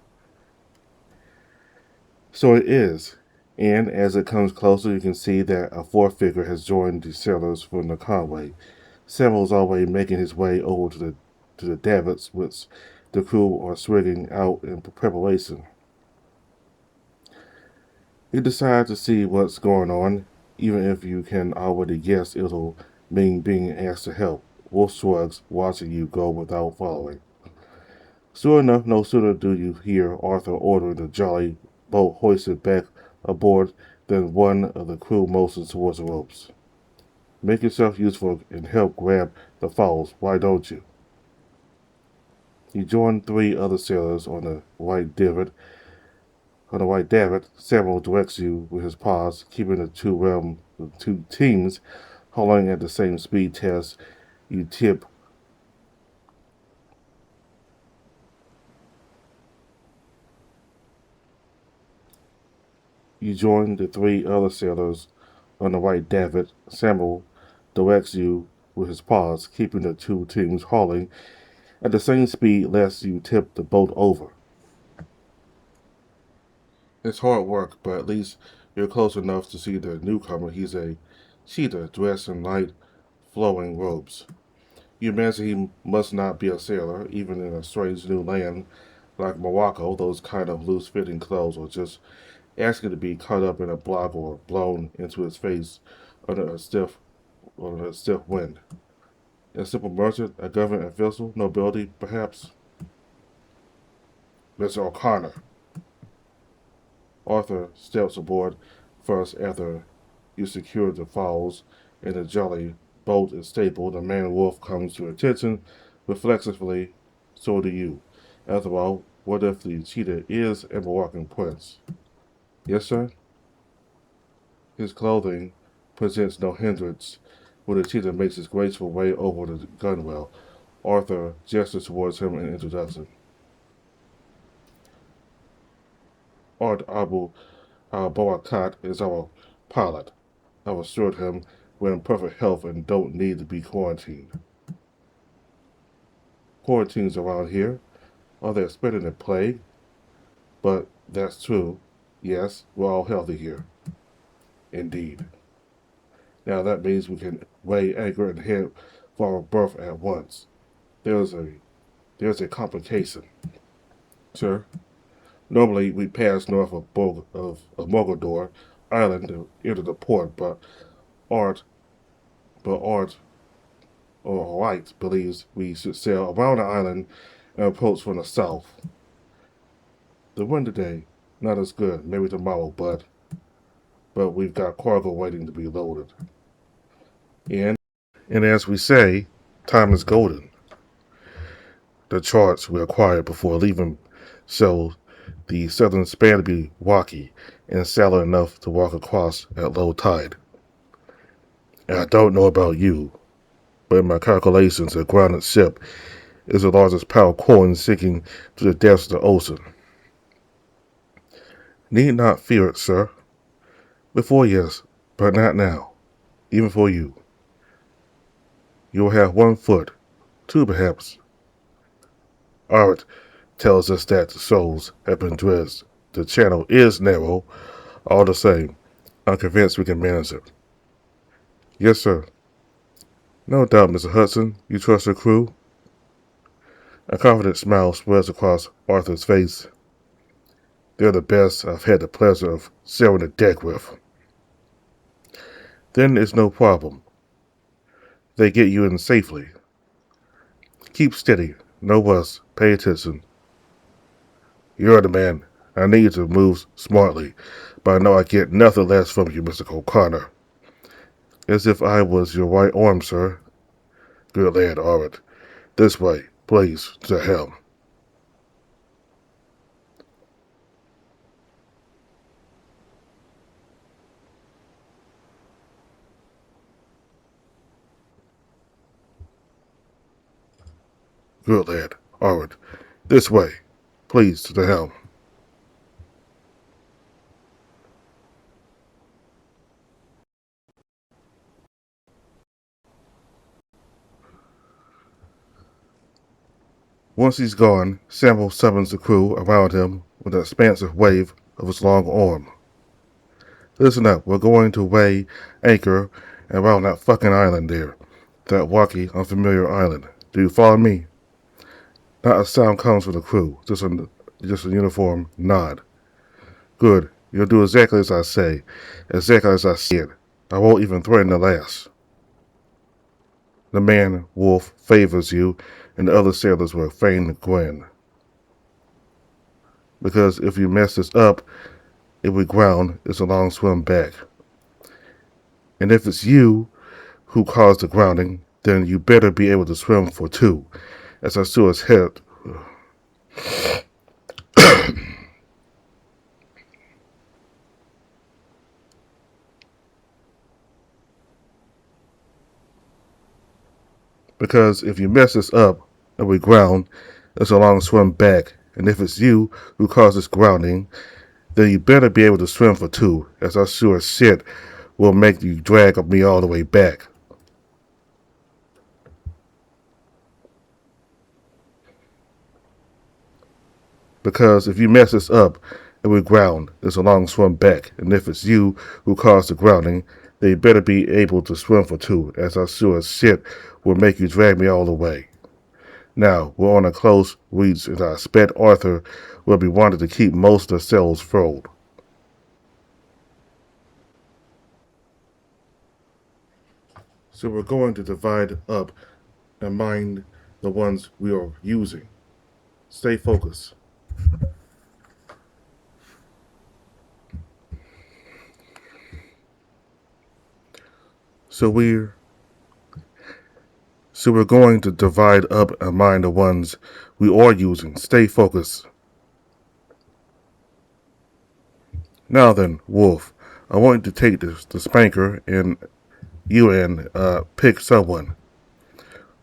So it is. And as it comes closer, you can see that a fourth figure has joined the sailors from the Conway. Samuel's already making his way over to the davits, which the crew are swigging out in preparation. You decide to see what's going on, even if you can already guess it'll mean being asked to help. Wolf shrugs, watching you go without following. Sure enough, no sooner do you hear Arthur ordering the jolly boat hoisted back aboard than one of the crew motions towards the ropes. Make yourself useful and help grab the fowls, why don't you? You join three other sailors on the white divot. On the white davit, Samuel directs you with his paws, keeping the two teams hauling at the same speed test. You tip You join the three other sailors on the white davit. Samuel directs you with his paws, keeping the two teams hauling at the same speed lest you tip the boat over. It's hard work, but at least you're close enough to see the newcomer. He's a cheetah dressed in light, flowing robes. You imagine he must not be a sailor, even in a strange new land like Morocco. Those kind of loose fitting clothes are just asking to be caught up in a block or blown into his face under a stiff wind. A simple merchant, a government official, nobility, perhaps. Mr. O'Connor. Arthur steps aboard first after you secure the falls and the jolly boat is stabled. The man wolf comes to attention reflexively. So do you. After all, what if the cheetah is a walking prince? Yes, sir? His clothing presents no hindrance when the cheetah makes its graceful way over the gunwale. Arthur gestures towards him in introduction. Art Abu al-Barakat is our pilot. I've assured him we're in perfect health and don't need to be quarantined. Quarantines around here? Are they spreading the plague? But that's true. Yes, we're all healthy here. Indeed. Now that means we can weigh anchor and head for our berth at once. There's a there's a complication. Sir, normally we pass north of Mogador Island to enter the port, Art Art or White believes we should sail around the island and approach from the south. The wind today, not as good, maybe tomorrow, but we've got cargo waiting to be loaded. And as we say, time is golden. The charts we acquired before leaving show the southern span to be rocky and shallow enough to walk across at low tide. And I don't know about you, but in my calculations, a grounded ship is the largest pile of coin sinking to the depths of the ocean. Need not fear it, sir. Before, yes, but not now. Even for you. You will have 1 foot, 2 perhaps. Art tells us that the souls have been dressed. The channel is narrow. All the same, I'm convinced we can manage it. Yes, sir. No doubt, Mr. Hudson. You trust your crew? A confident smile spreads across Arthur's face. They're the best I've had the pleasure of sharing the deck with. Then it's no problem. They get you in safely. Keep steady. No fuss. Pay attention. You're the man. I need you to move smartly, but I know I get nothing less from you, Mr. O'Connor. As if I was your right arm, sir. Good lad, Art. This way, please, to helm. Good lad, Art. This way, please, to the helm. Once he's gone, Samuel summons the crew around him with an expansive wave of his long arm. Listen up, we're going to weigh anchor around that fucking island there. That wacky, unfamiliar island. Do you follow me? Not a sound comes from the crew, just a uniform nod. Good, you'll do exactly as I say, exactly as I see it. I won't even threaten the last. The man, Wolf, favors you, and the other sailors will feign a grin. Because if you mess this up, if we ground, it's a long swim back. And if it's you who caused the grounding, then you better be able to swim for 2, as I saw his head. Because if you mess this up and we ground, it's a long swim back. And if it's you who caused this grounding, then you better be able to swim for 2, as I sure as shit will make you drag me all the way back. Because if you mess this up and we ground. It's a long swim back, and if it's you who caused the grounding, then you better be able to swim for two, as I sure as shit will make you drag me all the way. Now, we're on a close reach, and I expect Arthur will be wanting to keep most of the cells filled. So we're going to divide up and mind the ones we are using. Stay focused. So we're so we're going to divide up and mind the ones we are using. Stay focused. Now then, Wolf, I want you to take the spanker and pick someone.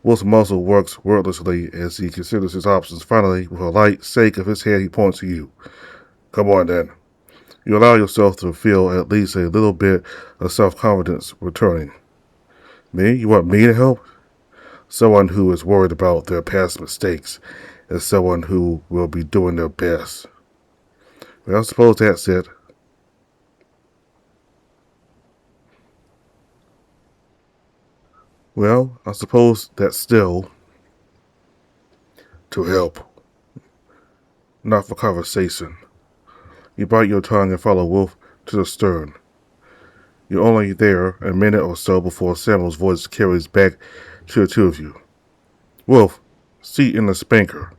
Wolf's muzzle works wordlessly as he considers his options. Finally, with a light shake of his head, he points to you. Come on then. You allow yourself to feel at least a little bit of self-confidence returning. Me? You want me to help? Someone who is worried about their past mistakes is someone who will be doing their best. Well, I suppose that's it. Well, I suppose that's still to help, not for conversation. You bite your tongue and follow Wolf to the stern. You're only there a minute or so before Samuel's voice carries back to the two of you. Wolf, seat in the spanker.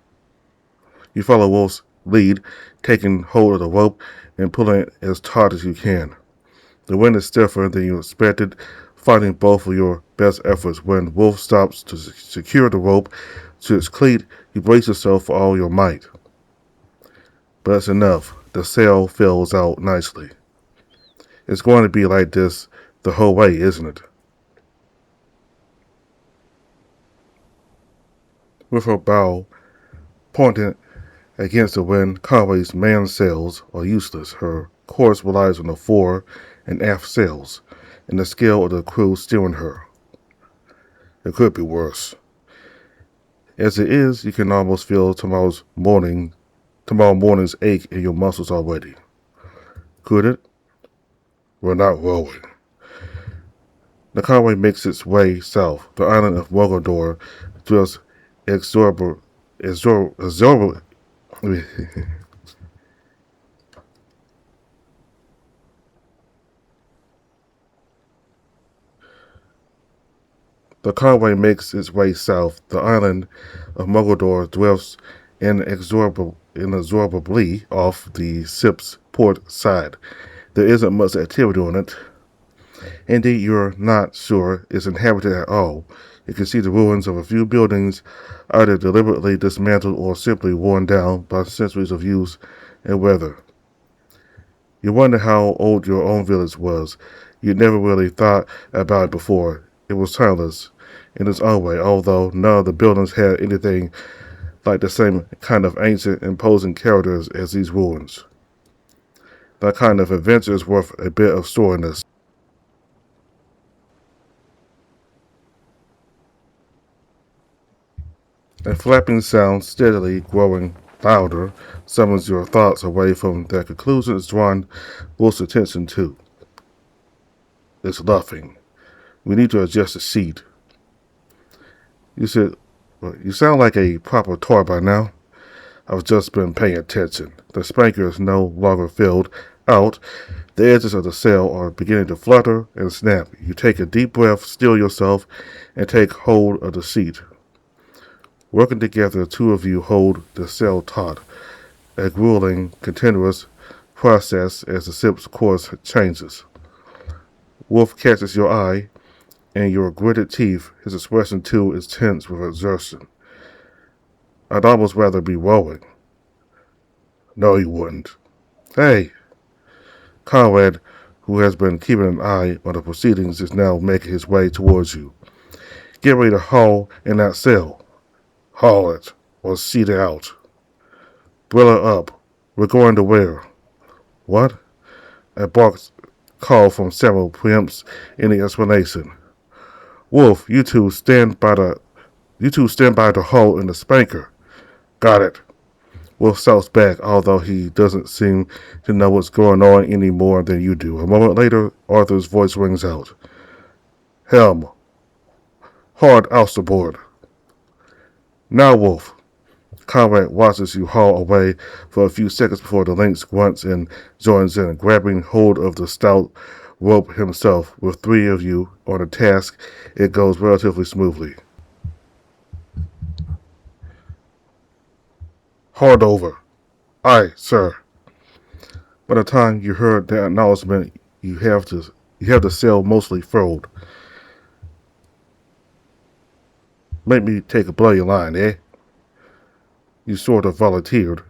You follow Wolf's lead, taking hold of the rope and pulling it as taut as you can. The wind is stiffer than you expected, fighting both of your best efforts. When Wolf stops to secure the rope to its cleat, you brace yourself for all your might. But it's enough. The sail fills out nicely. It's going to be like this the whole way, isn't it? With her bow pointed against the wind, Conway's man sails are useless. Her course relies on the fore and aft sails, and the skill of the crew steering her. It could be worse. As it is, you can almost feel tomorrow morning's ache in your muscles already. Could it? We're not rowing. The Conway makes its way south. The island of Mogador dwells exorbitant. The Conway makes its way south. The island of Mogador dwells inexorably off the ship's port side. There isn't much activity on it. Indeed, you're not sure it's inhabited at all. You can see the ruins of a few buildings, either deliberately dismantled or simply worn down by centuries of use and weather. You wonder how old your own village was. You never really thought about it before. It was timeless in its own way, although none of the buildings had anything like the same kind of ancient, imposing characters as these ruins. That kind of adventure is worth a bit of storiness. A flapping sound, steadily growing louder, summons your thoughts away from their conclusion. It's drawn Wolf's attention to. It's luffing. We need to adjust the seat. You said, you sound like a proper toy by now. I've just been paying attention. The spanker is no longer filled out. The edges of the sail are beginning to flutter and snap. You take a deep breath, still yourself, and take hold of the seat. Working together, the two of you hold the sail taut, a grueling, continuous process as the ship's course changes. Wolf catches your eye, and your gritted teeth. His expression, too, is tense with exertion. I'd almost rather be rowing. No, you wouldn't. Hey! Conrad, who has been keeping an eye on the proceedings, is now making his way towards you. Get ready to haul in that sail. Haul it, or seat it out. Brill her up. We're going to where? What? A barked call from Samuel preempts any explanation. Wolf, you two stand by the hull in the spanker. Got it. Wolf shouts back, although he doesn't seem to know what's going on any more than you do. A moment later, Arthur's voice rings out. Helm, hard ousterboard. Now, Wolf. Conway watches you haul away for a few seconds before the lynx grunts and joins in, grabbing hold of the stout rope himself. With three of you on a task, it goes relatively smoothly. Hard over. Aye, sir. By the time you heard that announcement, you have the sail mostly furled. Make me take a bloody line, eh? You sort of volunteered.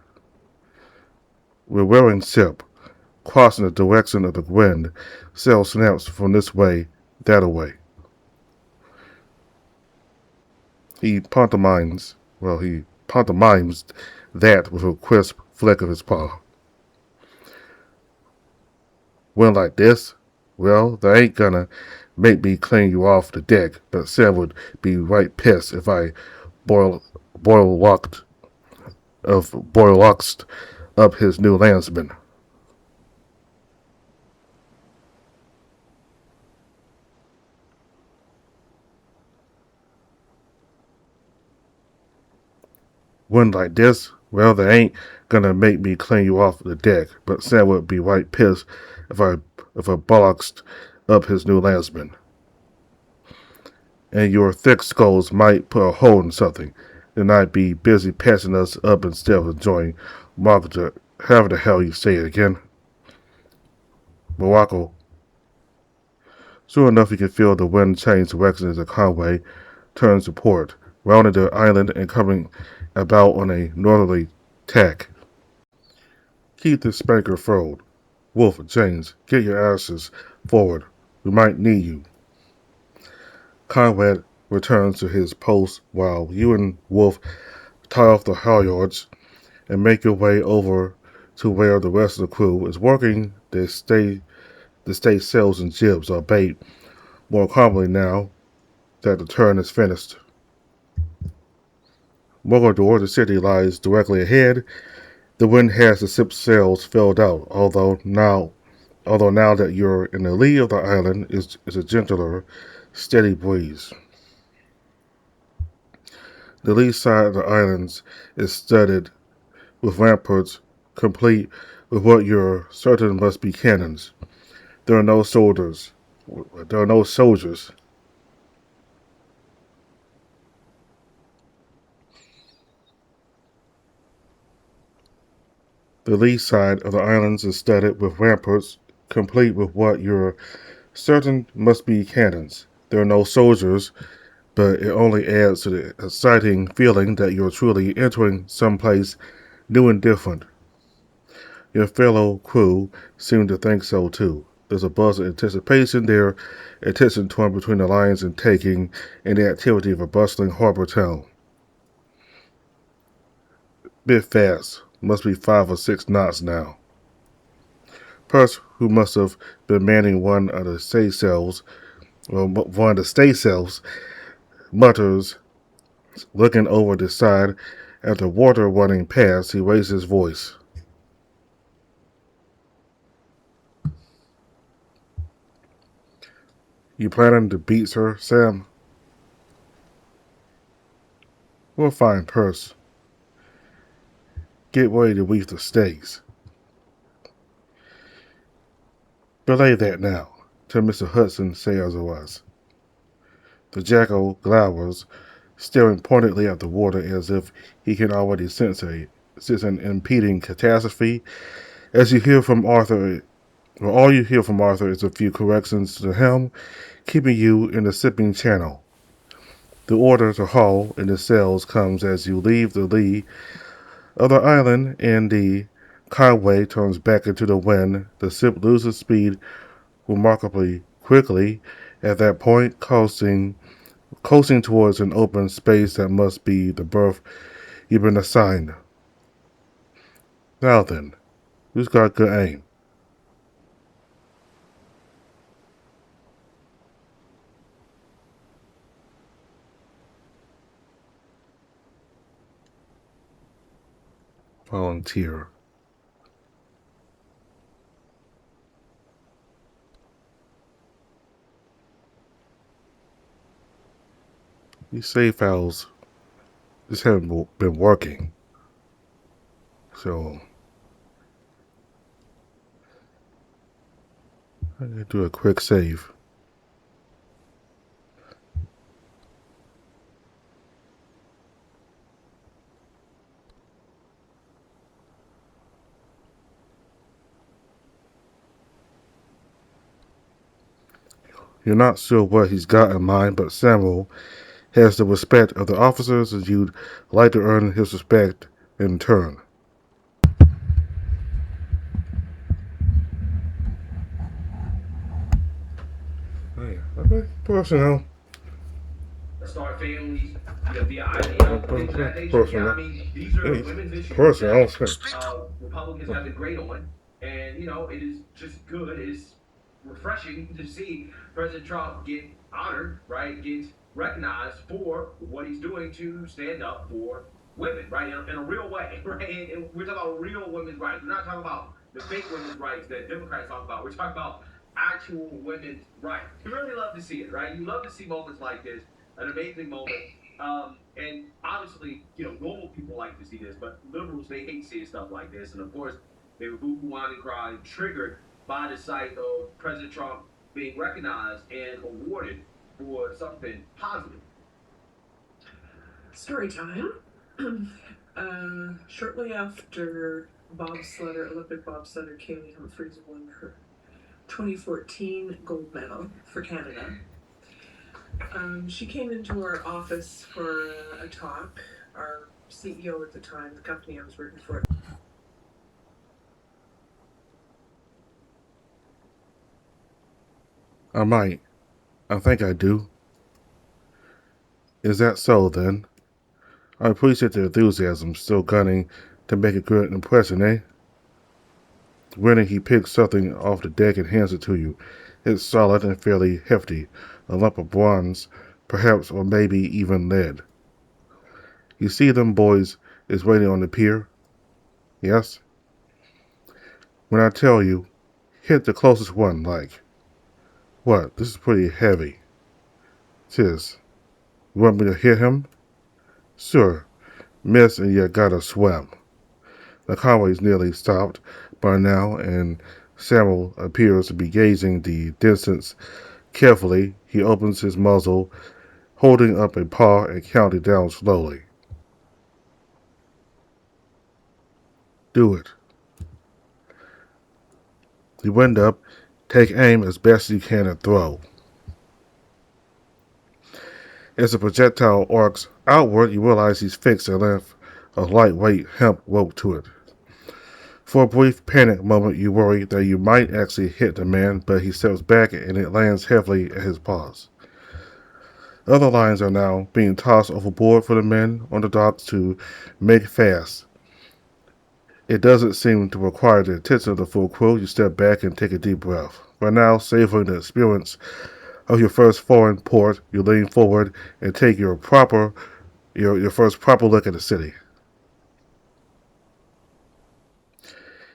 We're wearing sip, crossing the direction of the wind. Sail snaps from this way, that away. He pantomimes that with a crisp flick of his paw. Wind like this? Well, they ain't gonna make me clean you off the deck, but Sam would be right pissed if I boil boil locked boil locked up his new landsman. Wind like this? Well, they ain't gonna make me clean you off the deck, but Sam would be right pissed if I bollocksed up his new landsman. And your thick skulls might put a hole in something. Then I'd be busy patching us up instead of enjoying Margaret, however the hell you say it again. Morocco. Soon enough, you can feel the wind change direction as the Conway turns to port, rounding the island and coming about on a northerly tack. Keep the spanker furled. Wolf, James, get your asses forward. We might need you. Conrad returns to his post while you and Wolf tie off the halyards and make your way over to where the rest of the crew is working the stay sails and jibs, albeit more calmly now that the turn is finished. Mogador, the city, lies directly ahead. The wind has the ship's sails filled out, although now that you're in the lee of the island is a gentler, steady breeze. The lee side of the islands is studded with ramparts, complete with what you're certain must be cannons. There are no soldiers. There are no soldiers. The lee side of the islands is studded with ramparts, complete with what you're certain must be cannons. There are no soldiers, but it only adds to the exciting feeling that you're truly entering someplace new and different. Your fellow crew seem to think so too. There's a buzz of anticipation there, attention torn between the lines and taking in the activity of a bustling harbor town. Bit fast, must be 5 or 6 knots now. Percy, who must have been manning one of the stay cells, mutters, looking over the side at the water running past. He raises his voice. You planning to beat her, Sam? We'll find Percy. Get ready to reef the stakes. Belay that now, till Mr. Hudson say otherwise. The jackal glowers, staring pointedly at the water as if he can already sense an impending catastrophe. As you hear from Arthur, all you hear from Arthur is a few corrections to the helm, keeping you in the sipping channel. The order to haul in the sails comes as you leave the lee of the island and the Conway turns back into the wind. The ship loses speed remarkably quickly at that point, coasting towards an open space that must be the berth you've been assigned. Now then, who's got good aim? volunteer. These save files just haven't been working. So I'm going to do a quick save. You're not sure what he's got in mind, but Samuel has the respect of the officers, and you'd like to earn his respect in turn. Oh, yeah. Okay. Personnel. Start families, things of that nature. Yeah, I Personal. mean, these are Hey, women's issues personal. that Okay. Republicans have been great on, and it is just good. It's refreshing to see President Trump get honored, right? Get recognized for what he's doing to stand up for women, right? In a real way, right? And we're talking about real women's rights. We're not talking about the fake women's rights that Democrats talk about. We're talking about actual women's rights. You really love to see it, right? You love to see moments like this, an amazing moment. And obviously, normal people like to see this, but liberals, they hate seeing stuff like this. And of course, they were boo-hoo, whine, and crying, triggered by the sight of President Trump being recognized and awarded for something positive. Story time. Shortly after Olympic bobsledder Kaylee Humphries won her 2014 gold medal for Canada, she came into our office for a talk. Our CEO at the time, the company I was working for. I might. I think I do. Is that so then? I appreciate the enthusiasm, still gunning to make a good impression, eh? Grinning, he picks something off the deck and hands it to you. It's solid and fairly hefty, a lump of bronze, perhaps, or maybe even lead. You see them boys is waiting on the pier? Yes? When I tell you, hit the closest one, like. What? This is pretty heavy. 'Tis. You want me to hit him? Sure. Miss and you gotta swim. The Conway's nearly stopped by now, and Samuel appears to be gazing the distance carefully. He opens his muzzle, holding up a paw and counting down slowly. Do it. You wind up, take aim as best you can, and throw. As the projectile arcs outward, you realize he's fixed a length of lightweight hemp rope to it. For a brief panic moment, you worry that you might actually hit the man, but he steps back and it lands heavily at his paws. Other lines are now being tossed overboard for the men on the docks to make fast. It doesn't seem to require the attention of the full crew. You step back and take a deep breath. By now, savoring the experience of your first foreign port, you lean forward and take your first proper look at the city.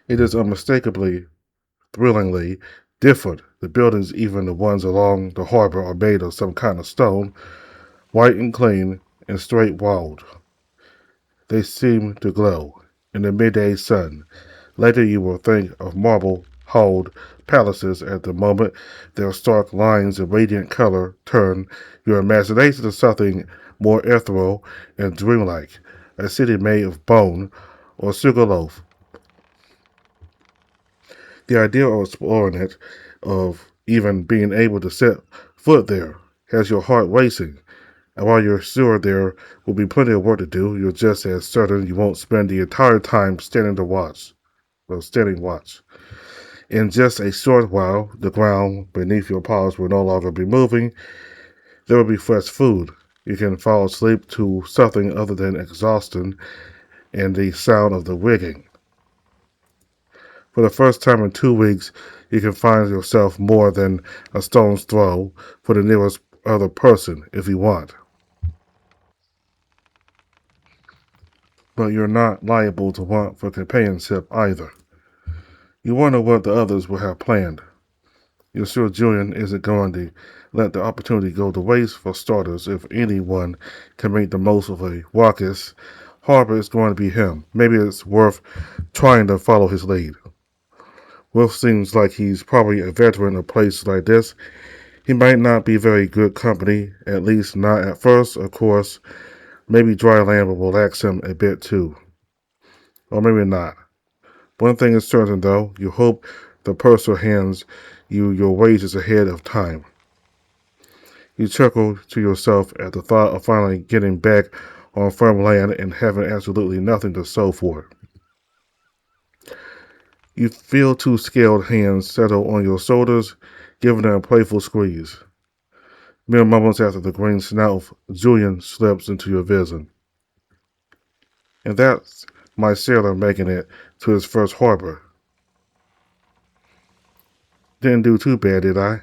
It is unmistakably, thrillingly different. The buildings, even the ones along the harbor, are made of some kind of stone, white and clean and straight-walled. They seem to glow in the midday sun. Later you will think of marble-hulled palaces. At the moment, their stark lines of radiant color turn your imagination to something more ethereal and dreamlike, a city made of bone or sugarloaf. The idea of exploring it, of even being able to set foot there, has your heart racing. And while you're sure there will be plenty of work to do, you're just as certain you won't spend the entire time standing watch. In just a short while, the ground beneath your paws will no longer be moving. There will be fresh food. You can fall asleep to something other than exhaustion and the sound of the rigging. For the first time in 2 weeks, you can find yourself more than a stone's throw for the nearest other person if you want. but you're not liable to want for companionship either. You wonder what the others will have planned. You're sure Julian isn't going to let the opportunity go to waste. For starters, if anyone can make the most of a raucous harbor, it's going to be him. Maybe it's worth trying to follow his lead. Wolf seems like he's probably a veteran of places like this. He might not be very good company, at least not at first, of course. Maybe dry land will relax him a bit too. Or maybe not. One thing is certain, though. You hope the purser hands you your wages ahead of time. You chuckle to yourself at the thought of finally getting back on firm land and having absolutely nothing to show for it. You feel two scaled hands settle on your shoulders, giving them a playful squeeze. Mere moments after the green snout of Julian slips into your vision. And that's my sailor making it to his first harbor. Didn't do too bad, did I?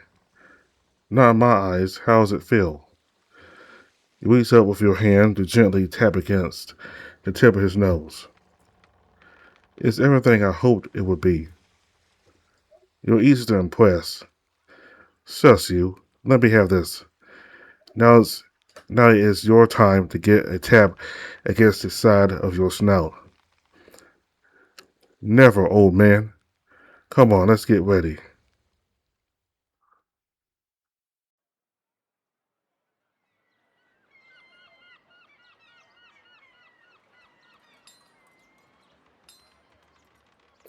Not in my eyes. How does it feel? He reaches up with your hand to gently tap against the tip of his nose. It's everything I hoped it would be. You're easy to impress. Shush you. Let me have this. Now it's your time to get a tap against the side of your snout. Never, old man. Come on, let's get ready.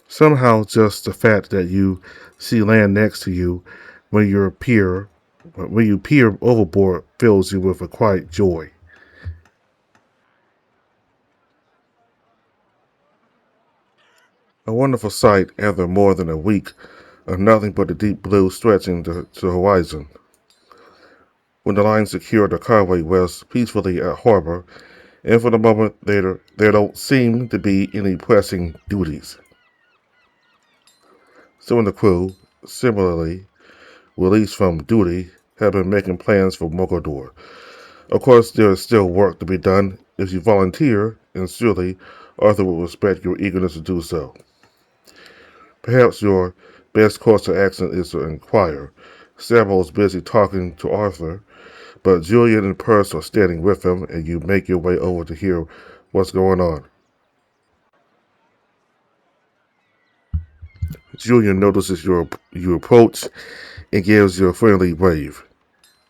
Somehow just the fact that you see land next to you when you peer overboard fills you with a quiet joy. A wonderful sight after more than a week of nothing but the deep blue stretching to the horizon. When the line secured the Conway rests peacefully at harbor, and for the moment there don't seem to be any pressing duties. Some of the crew, similarly released from duty, have been making plans for Mogador. Of course, there is still work to be done if you volunteer, and surely Arthur will respect your eagerness to do so. Perhaps your best course of action is to inquire. Samuel is busy talking to Arthur, but Julian and Perce are standing with him, and you make your way over to hear what's going on. Julian notices you approach and gives you a friendly wave.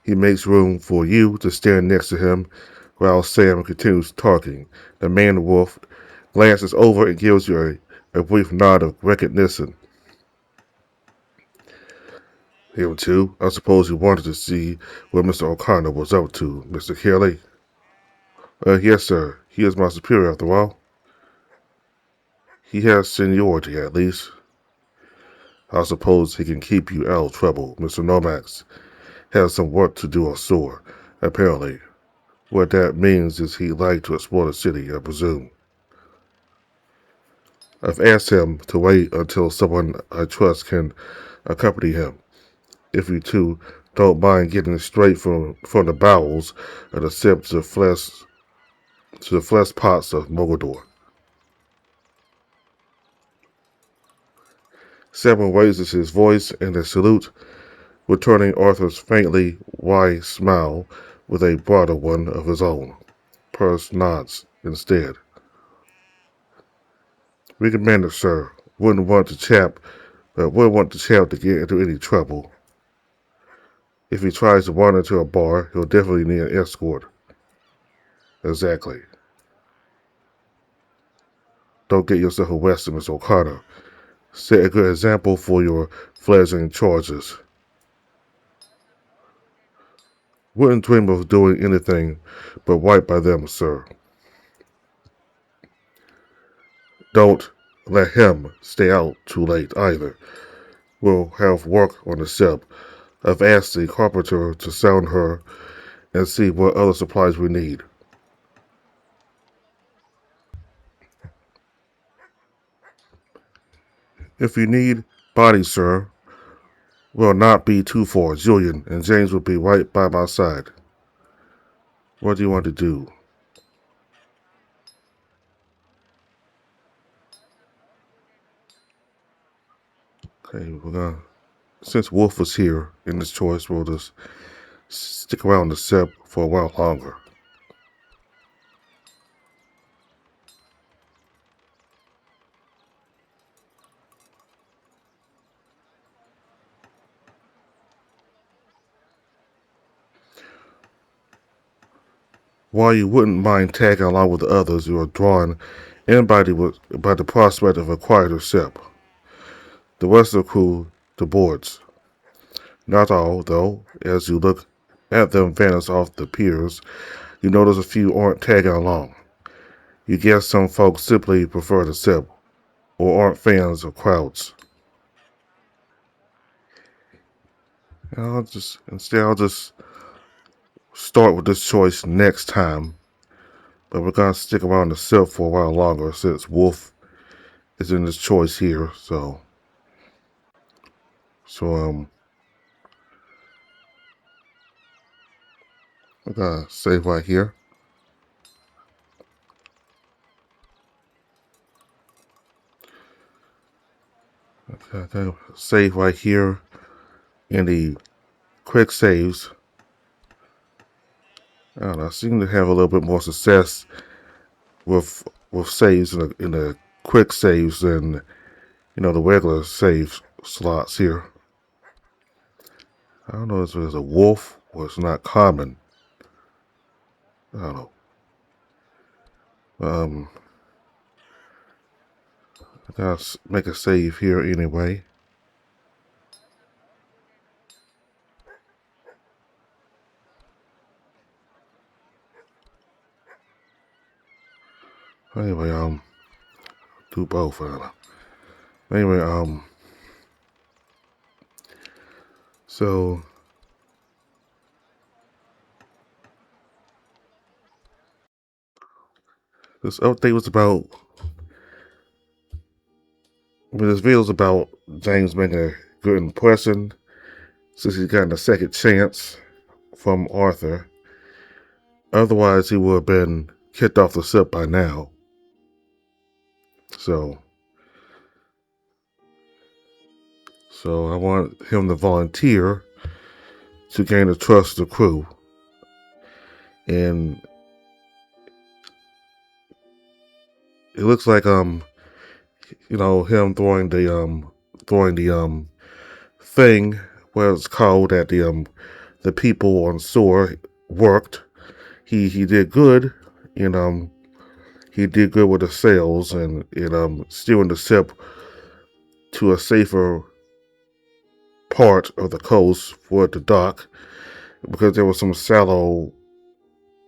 He makes room for you to stand next to him while Sam continues talking. The man wolf glances over and gives you a brief nod of recognition. Him too. I suppose you wanted to see what Mr. O'Connor was up to, Mr. Kelly. Yes, sir. He is my superior after all. He has seniority, at least. I suppose he can keep you out of trouble. Mr. Nomax has some work to do ashore, apparently. What that means is he'd like to explore the city, I presume. I've asked him to wait until someone I trust can accompany him. If you two don't mind getting straight from the bowels of the sip to the flesh pots of Mogador. Samuel raises his voice in a salute, returning Arthur's faintly wide smile with a broader one of his own. Perce nods instead. We can manage, sir. Wouldn't want the chap to get into any trouble. If he tries to wander into a bar, he'll definitely need an escort. Exactly. Don't get yourself arrested, Miss O'Connor. Set a good example for your fledgling charges. Wouldn't dream of doing anything but right by them, sir. Don't let him stay out too late either. We'll have work on the ship. I've asked the carpenter to sound her and see what other supplies we need. If you need bodies, sir, we'll not be too far. Julian and James will be right by my side. What do you want to do? Okay, since Wolf was here in this choice, we'll just stick around the SIP for a while longer. While you wouldn't mind tagging along with the others, you are drawn in by the prospect of a quieter SIP. The rest of the crew, the boards. Not all, though. As you look at them vanish off the piers, you notice a few aren't tagging along. You guess some folks simply prefer the SIP, or aren't fans of crowds. I'll just start with this choice next time, but we're gonna stick around the SIP for a while longer since Wolf is in this choice here. So we're gonna save right here. Okay, I'm gonna save right here in the quick saves. I don't know, I seem to have a little bit more success with saves in the quick saves than the regular save slots here. I don't know if it's a wolf or it's not common. I don't know. I gotta make a save here anyway. Anyway, do both. Anyway, so this update was about. This video is about James making a good impression since he's gotten a second chance from Arthur. Otherwise, he would have been kicked off the ship by now. So I want him to volunteer to gain the trust of the crew. And it looks like him throwing the thing where it's called that the people on shore worked. He did good, and he did good with the sails and steering the ship to a safer part of the coast for it to dock, because there was some shallow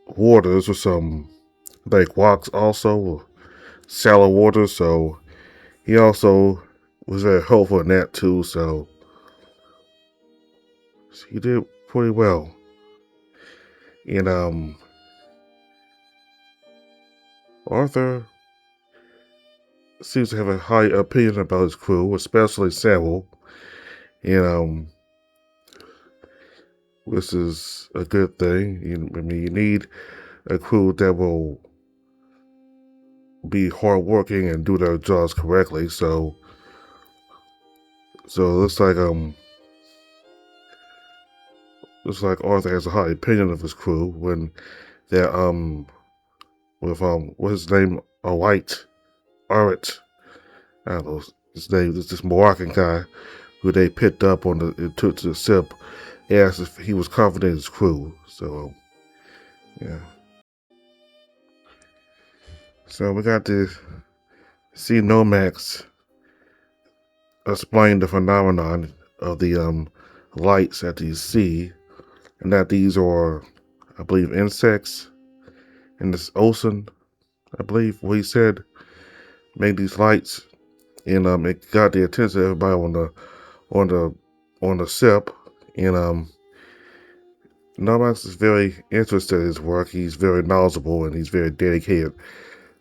waters with some like rocks also shallow waters, so he also was very helpful in that too, so he did pretty well. And Arthur seems to have a high opinion about his crew, especially Samuel. And this is a good thing. You need a crew that will be hardworking and do their jobs correctly. So it looks like Arthur has a high opinion of his crew when they're with what's his name, Arit. I don't know his name. This Moroccan guy who they picked up took to the ship, asked if he was confident in his crew. So yeah. So we got to see Nomax explain the phenomenon of the lights that you see, and that these are, I believe, insects in this ocean. I believe what he said made these lights, and it got the attention of everybody on the ship. And Nomax is very interested in his work. He's very knowledgeable and he's very dedicated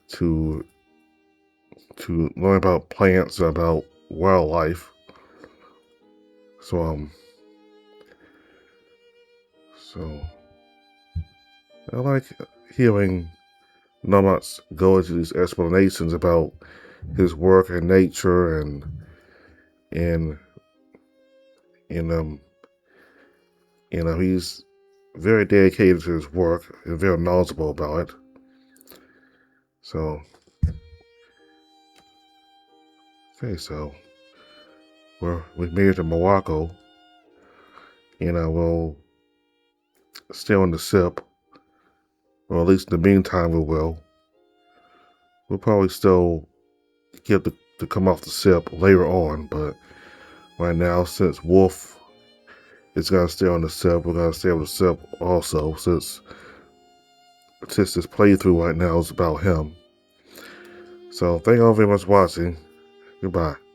to learn about plants and about wildlife. So I like hearing Nomax go into these explanations about his work and nature and and he's very dedicated to his work and very knowledgeable about it. So, okay, so we made it to Morocco, and I will stay on the ship, or at least in the meantime we will. We'll probably still get to come off the ship later on, but right now, since Wolf is gonna stay on the ship, we're gonna stay on the ship also, since this playthrough right now is about him. So thank you all very much for watching. Goodbye.